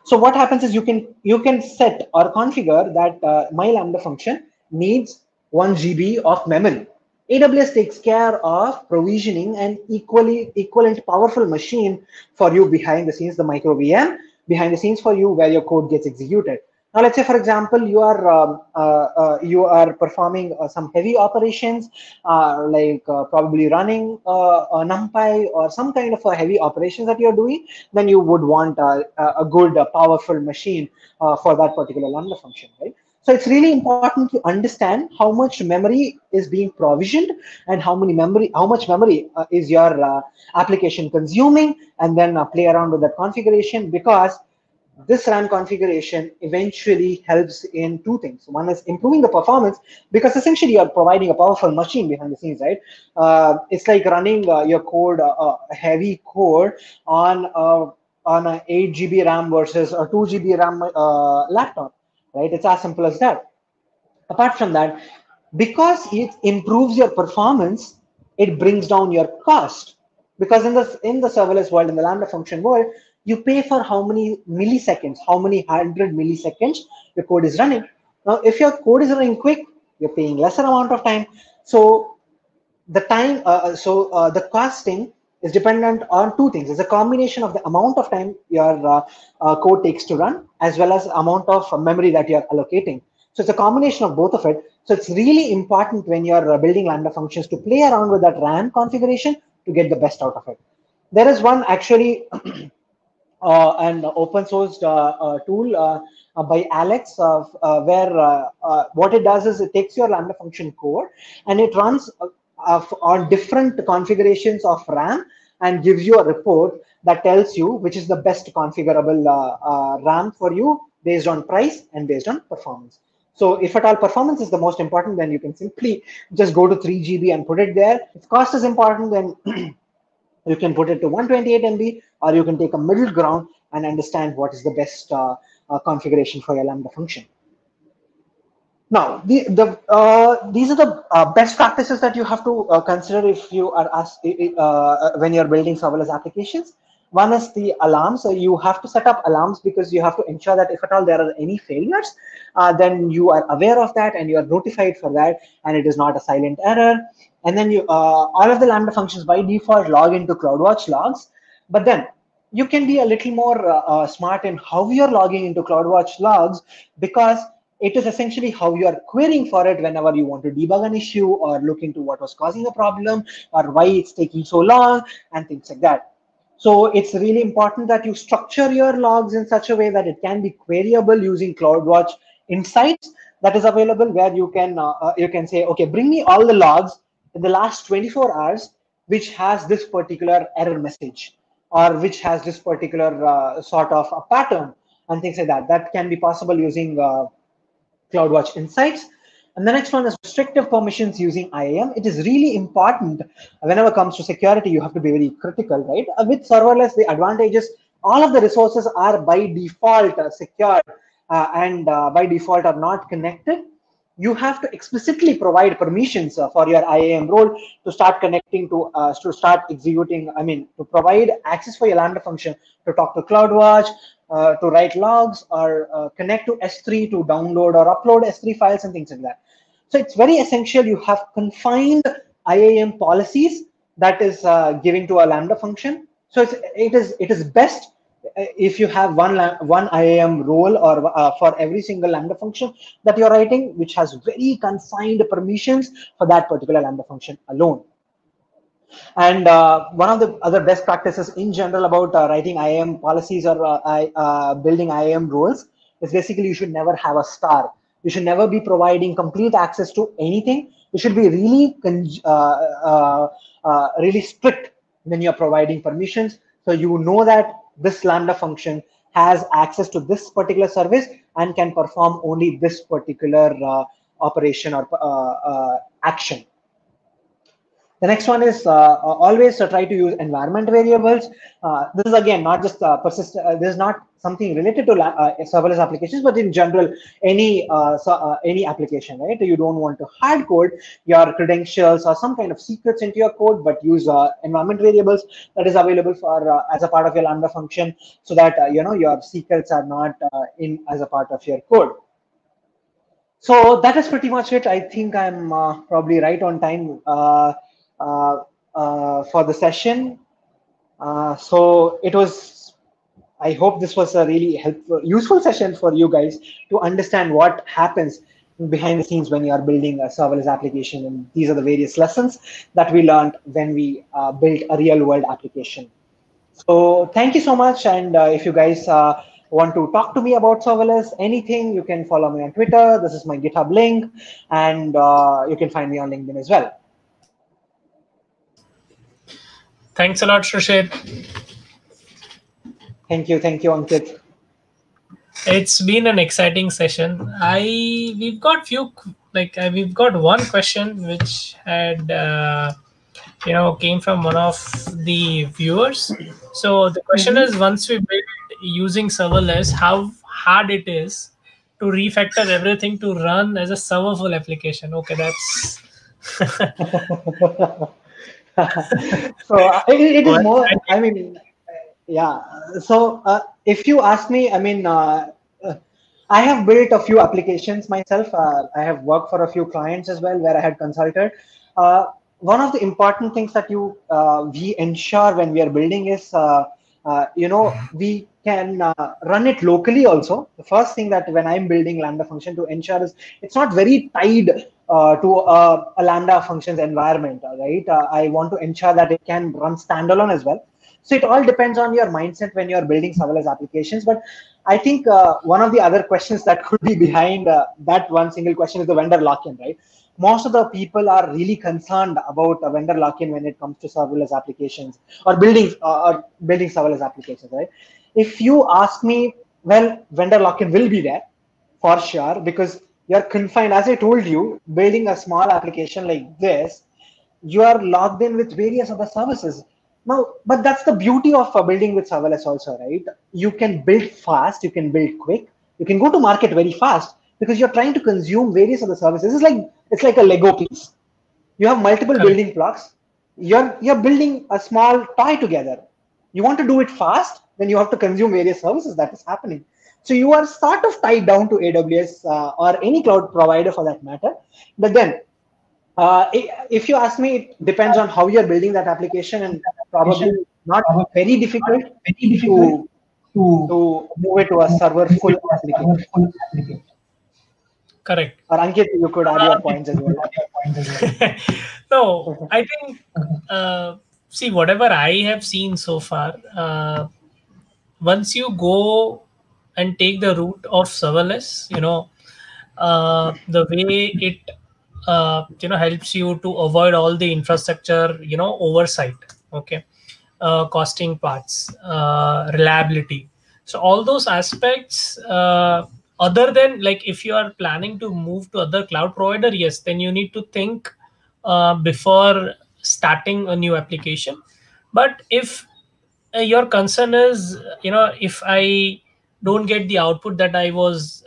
So what happens is you can set or configure that my Lambda function needs 1 GB of memory. AWS takes care of provisioning an equivalent powerful machine for you behind the scenes, the micro VM behind the scenes for you where your code gets executed. Now, let's say, for example, you are performing some heavy operations, like probably running a NumPy or some kind of a heavy operations that you're doing. Then you would want a good, powerful machine for that particular Lambda function, right? So it's really important to understand how much memory is being provisioned and how much memory is your application consuming, and then play around with that configuration, because this RAM configuration eventually helps in two things. One is improving the performance, because essentially you're providing a powerful machine behind the scenes, right? It's like running your code, a heavy code on an 8 GB RAM versus a 2 GB RAM laptop, right? It's as simple as that. Apart from that, because it improves your performance, it brings down your cost. Because in the serverless world, in the Lambda function world, you pay for how many milliseconds, how many 100 milliseconds your code is running. Now, if your code is running quick, you're paying lesser amount of time. So the costing is dependent on two things. It's a combination of the amount of time your code takes to run, as well as amount of memory that you're allocating. So it's a combination of both of it. So it's really important when you're building Lambda functions to play around with that RAM configuration to get the best out of it. There is one actually an open sourced tool by Alex, where what it does is it takes your Lambda function code and it runs on different configurations of RAM and gives you a report that tells you which is the best configurable RAM for you based on price and based on performance. So if at all performance is the most important, then you can simply just go to 3 GB and put it there. If cost is important, then you can put it to 128 MB, or you can take a middle ground and understand what is the best configuration for your Lambda function. Now, these are the best practices that you have to consider if you are when you're building serverless applications. One is the alarms. So you have to set up alarms, because you have to ensure that if at all there are any failures, then you are aware of that and you are notified for that, and it is not a silent error. And then all of the Lambda functions by default log into CloudWatch logs, but then you can be a little more smart in how you're logging into CloudWatch logs, because It is essentially how you are querying for it whenever you want to debug an issue or look into what was causing the problem or why it's taking so long and things like that. So it's really important that you structure your logs in such a way that it can be queryable using CloudWatch Insights that is available, where you can say, okay, bring me all the logs in the last 24 hours which has this particular error message or which has this particular sort of a pattern and things like that. That can be possible using CloudWatch Insights. And the next one is restrictive permissions using IAM. It is really important whenever it comes to security. You have to be very critical, right? With serverless, the advantage is all of the resources are by default secure and by default are not connected. You have to explicitly provide permissions for your IAM role to start connecting to start executing. I mean, to provide access for your Lambda function to talk to CloudWatch, to write logs, or connect to S3 to download or upload S3 files and things like that. So it's very essential you have confined IAM policies that is giving to a Lambda function. So it is best if you have one IAM role or for every single Lambda function that you're writing, which has very confined permissions for that particular Lambda function alone. And one of the other best practices in general about writing IAM policies or building IAM roles is basically you should never have a star. You should never be providing complete access to anything. You should be really strict when you're providing permissions. So you know that this Lambda function has access to this particular service and can perform only this particular operation or action. The next one is always try to use environment variables. This is again not just this is not something related to serverless applications, but in general, any application, right? You don't want to hard code your credentials or some kind of secrets into your code, but use environment variables that is available for as a part of your Lambda function, so that your secrets are not in as a part of your code. So that is pretty much it. I think I'm probably right on time for the session. So it was, I hope this was a really helpful, useful session for you guys to understand what happens behind the scenes when you are building a serverless application. And these are the various lessons that we learned when we built a real world application. So thank you so much. And if you guys want to talk to me about serverless, anything, you can follow me on Twitter. This is my GitHub link, and you can find me on LinkedIn as well. Thanks a lot, Srushit. Thank you, Ankit. It's been an exciting session. We've got we've got one question which had came from one of the viewers. So the question is, once we build using serverless, how hard it is to refactor everything to run as a serverful application. Okay, that's so it is more, I mean, yeah. So if you ask me, I mean, I have built a few applications myself. I have worked for a few clients as well where I had consulted. One of the important things that we ensure when we are building is, we can run it locally also. The first thing that when I'm building Lambda function to ensure is it's not very tied to a Lambda functions environment, right? I want to ensure that it can run standalone as well. So it all depends on your mindset when you're building serverless applications. But I think one of the other questions that could be behind that one single question is the vendor lock-in, right? Most of the people are really concerned about a vendor lock-in when it comes to serverless applications or building serverless applications, right? If you ask me, well, vendor lock-in will be there for sure, because you're confined, as I told you, building a small application like this, you are logged in with various other services. Now, but that's the beauty of building with serverless also, right? You can build fast, you can build quick, you can go to market very fast because you're trying to consume various other services. It's like a Lego piece. You have multiple building blocks. You're building a small toy together. You want to do it fast, then you have to consume various services. That is happening. So you are sort of tied down to AWS or any cloud provider for that matter. But then, if you ask me, it depends on how you're building that application, and probably not very difficult to move it to a server full application. Correct. Or Ankit, you could add your points as well. No, I think, see, whatever I have seen so far, once you go and take the route of serverless, the way it, helps you to avoid all the infrastructure, oversight. Okay. Costing parts, reliability. So all those aspects, other than, like, if you are planning to move to other cloud provider, yes, then you need to think before starting a new application. But if your concern is, if I don't get the output that I was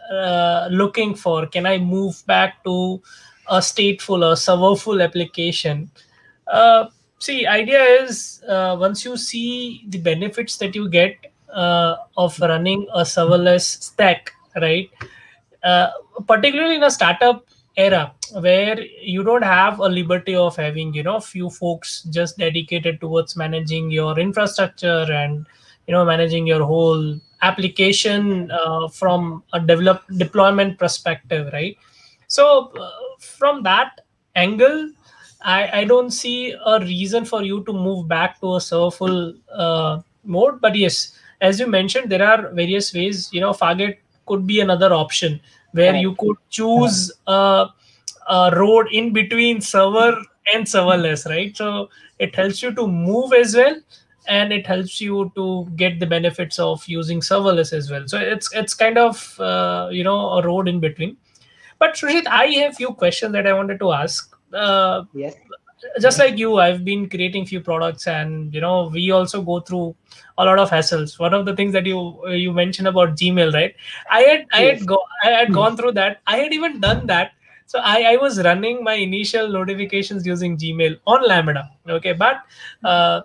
looking for, can I move back to a stateful or serverful application? uh, See, idea is, once you see the benefits that you get of running a serverless stack, right? uh, Particularly in a startup era where you don't have a liberty of having, few folks just dedicated towards managing your infrastructure and, managing your whole application from a develop deployment perspective, right? So from that angle, I don't see a reason for you to move back to a serverful mode. But yes, as you mentioned, there are various ways. Fargate could be another option where Correct. you could choose a road in between server and serverless, right? So it helps you to move as well, and it helps you to get the benefits of using serverless as well. So it's kind of a road in between. But Shrishit, I have few questions that I wanted to ask. Yes. Just like you, I've been creating few products, and we also go through a lot of hassles. One of the things that you mentioned about Gmail, right? Yes. I had gone through that. I had even done that. So I was running my initial notifications using Gmail on Lambda. Okay, but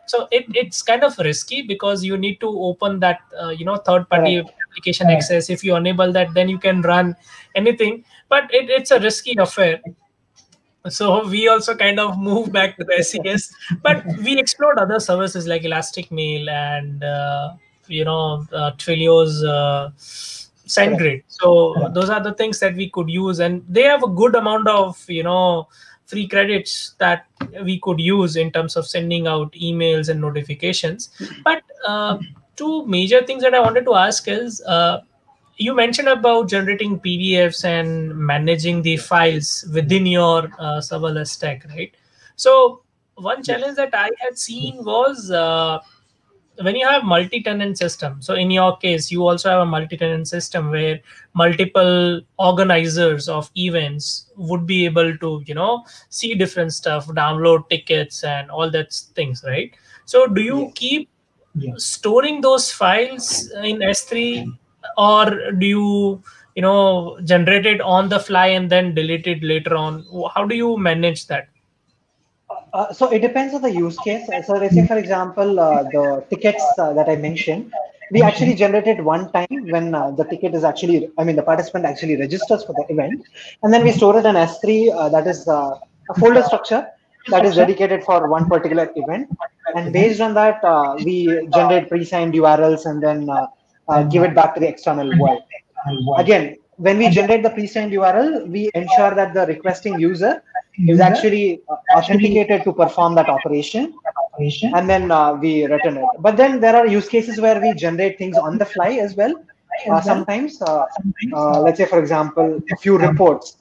so it's kind of risky because you need to open that third party Correct. application access. If you enable that, then you can run anything. But it's a risky affair. So we also kind of moved back to the SES, but we explored other services like Elastic Mail and Twilio's Correct. SendGrid. So those are the things that we could use, and they have a good amount of free credits that we could use in terms of sending out emails and notifications. But two major things that I wanted to ask is, you mentioned about generating PDFs and managing the files within your serverless stack, right? So one Yes. challenge that I had seen was, when you have multi-tenant system. So in your case, you also have a multi-tenant system where multiple organizers of events would be able to, see different stuff, download tickets and all that things, right? So do you Yes. keep storing those files in S3, or do you generate it on the fly and then delete it later on? How do you manage that? So it depends on the use case. So let's say, for example, the tickets that I mentioned, we actually generated one time when the ticket is actually, I mean, the participant actually registers for the event, and then we store it in S3. That is a folder structure that is dedicated for one particular event, and based on that, we generate pre-signed URLs and then give it back to the external world. Again, when we generate the pre-signed URL, we ensure that the requesting user is actually authenticated to perform that operation, and then we return it. But then there are use cases where we generate things on the fly as well. Sometimes, let's say, for example, a few reports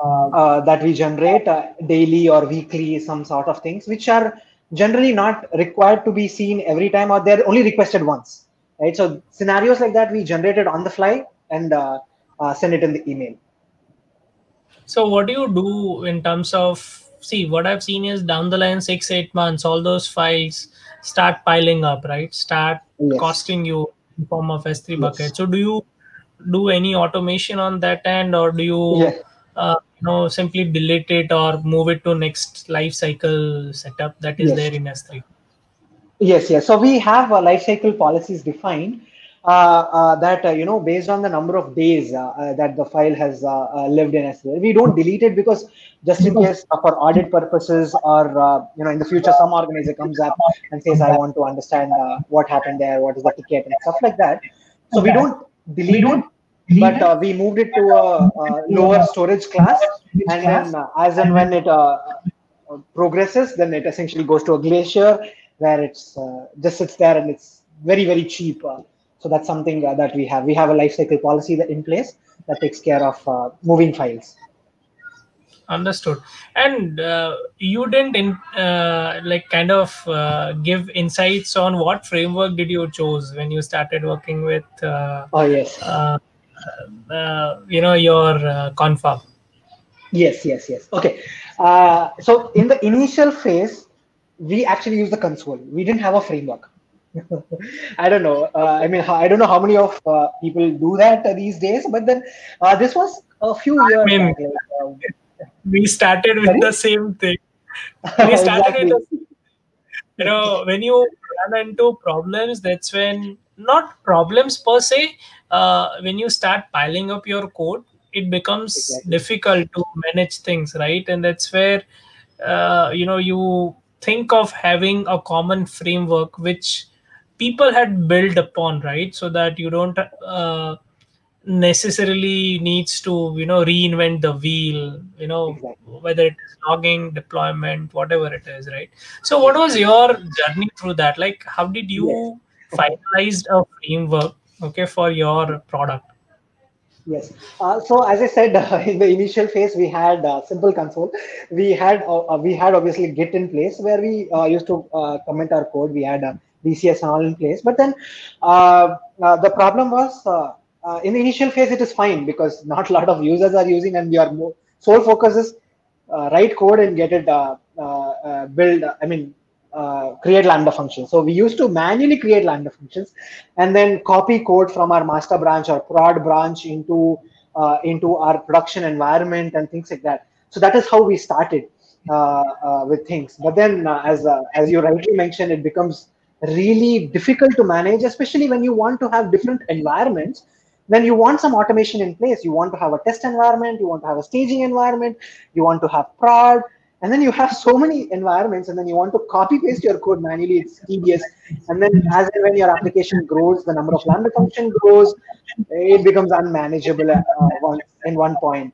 uh, that we generate daily or weekly, some sort of things, which are generally not required to be seen every time, or they're only requested once, right? So scenarios like that, we generate it on the fly and send it in the email. So what do you do in terms of, see, what I've seen is down the line 6 8 months, all those files start piling up, right? Start Yes. costing you in form of S3 Yes. bucket. So do you do any automation on that end, or do you Yes. simply delete it or move it to next life cycle setup that is there Yes. in S3? Yes, yes. So we have life cycle policies defined that based on the number of days that the file has lived in SQL. We don't delete it because just in case for audit purposes, or in the future some organizer comes up and says, I want to understand what happened there, what is the ticket and stuff like that. So we don't delete it. but we moved it to a lower storage class, and then as and when it progresses, then it essentially goes to a glacier where it's just sits there and it's very, very cheap. So that's something that we have. We have a lifecycle policy that in place that takes care of moving files. Understood. And you didn't like kind of give insights on what framework did you choose when you started working with Oh yes. your confab. Yes. Okay. So in the initial phase, we actually used the console. We didn't have a framework. I don't know. I mean, I don't know how many of people do that these days. But then this was a few I years mean, back. Like, we started with sorry. the same thing. We started with Exactly. the, when you run into problems, that's when, not problems per se, when you start piling up your code, it becomes Exactly. difficult to manage things, right? And that's where you think of having a common framework which people had built upon, right? So that you don't necessarily needs to reinvent the wheel, Exactly. whether it is logging, deployment, whatever it is, right? So what Yes. was your journey through that? Like, how did Yes. you finalize a framework, okay, for your product? Yes. So as I said, in the initial phase, we had simple console. We had obviously Git in place where we used to comment our code. We had DCS and all in place. But then the problem was in the initial phase it is fine because not a lot of users are using, and your sole focus is write code and get it build. I mean, create Lambda functions. So we used to manually create Lambda functions and then copy code from our master branch or prod branch into our production environment and things like that. So that is how we started with things. But then, as you rightly mentioned, it becomes really difficult to manage, especially when you want to have different environments. Then you want some automation in place. You want to have a test environment, you want to have a staging environment, you want to have prod, and then you have so many environments, and then you want to copy paste your code manually. It's tedious. And then as and when your application grows, the number of Lambda function grows, it becomes unmanageable in one point,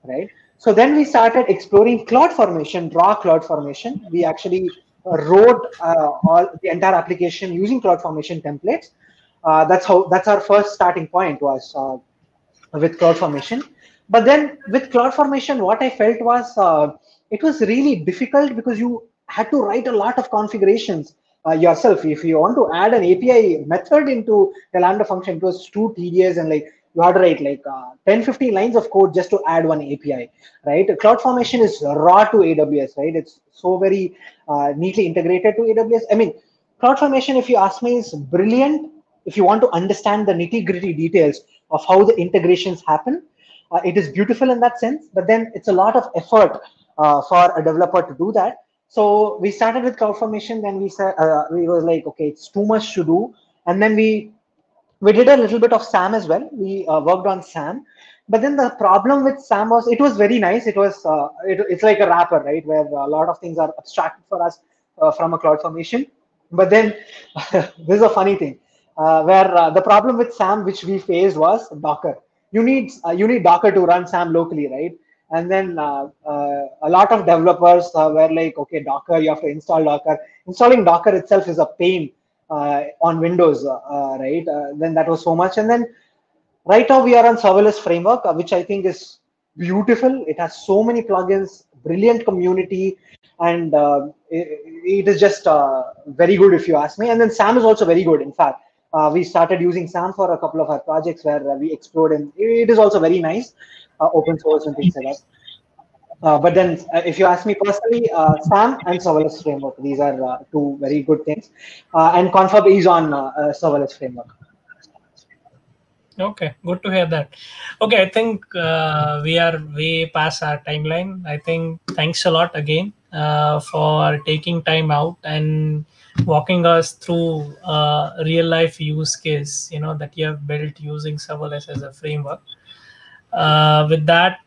right? So then we started exploring cloud formation, raw cloud formation. We actually wrote all the entire application using cloud formation templates. That's our first starting point was with CloudFormation. But then with CloudFormation, what I felt was it was really difficult because you had to write a lot of configurations yourself. If you want to add an API method into the Lambda function, it was too tedious, and like you had to write like 10, 15 lines of code just to add one API, right? CloudFormation is raw to AWS, right? It's so very neatly integrated to AWS. I mean, CloudFormation, if you ask me, is brilliant if you want to understand the nitty-gritty details of how the integrations happen. It is beautiful in that sense, but then it's a lot of effort for a developer to do that. So we started with CloudFormation, then we said we were like, okay, it's too much to do, and then we did a little bit of SAM as well. We worked on SAM, but then the problem with SAM was it was very nice. It's like a wrapper, right, where a lot of things are abstracted for us from a cloud formation. But then this is a funny thing, where the problem with SAM which we faced was Docker. You need Docker to run SAM locally, right? And then a lot of developers were like, okay, Docker, you have to install Docker. Installing Docker itself is a pain on Windows, right? Then that was so much. And then right now we are on serverless framework, which I think is beautiful. It has so many plugins, brilliant community, and it is just very good if you ask me. And then SAM is also very good. In fact, we started using SAM for a couple of our projects where we explored, and it is also very nice, open source and things like that. But then, if you ask me personally, SAM and serverless framework, these are two very good things. And Confab is on serverless framework. Okay, good to hear that. Okay, I think we are way past our timeline. I think thanks a lot again for taking time out and walking us through real life use case, that you have built using serverless as a framework. With that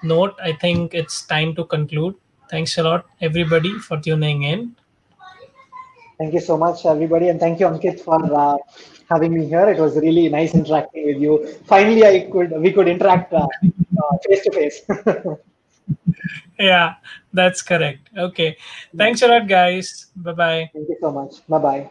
note, I think it's time to conclude. Thanks a lot, everybody, for tuning in. Thank you so much, everybody, and thank you, Ankit, for having me here. It was really nice interacting with you. Finally, we could interact face to face. Yeah, that's correct. Okay. Thanks a lot, guys. Bye bye. Thank you so much. Bye bye.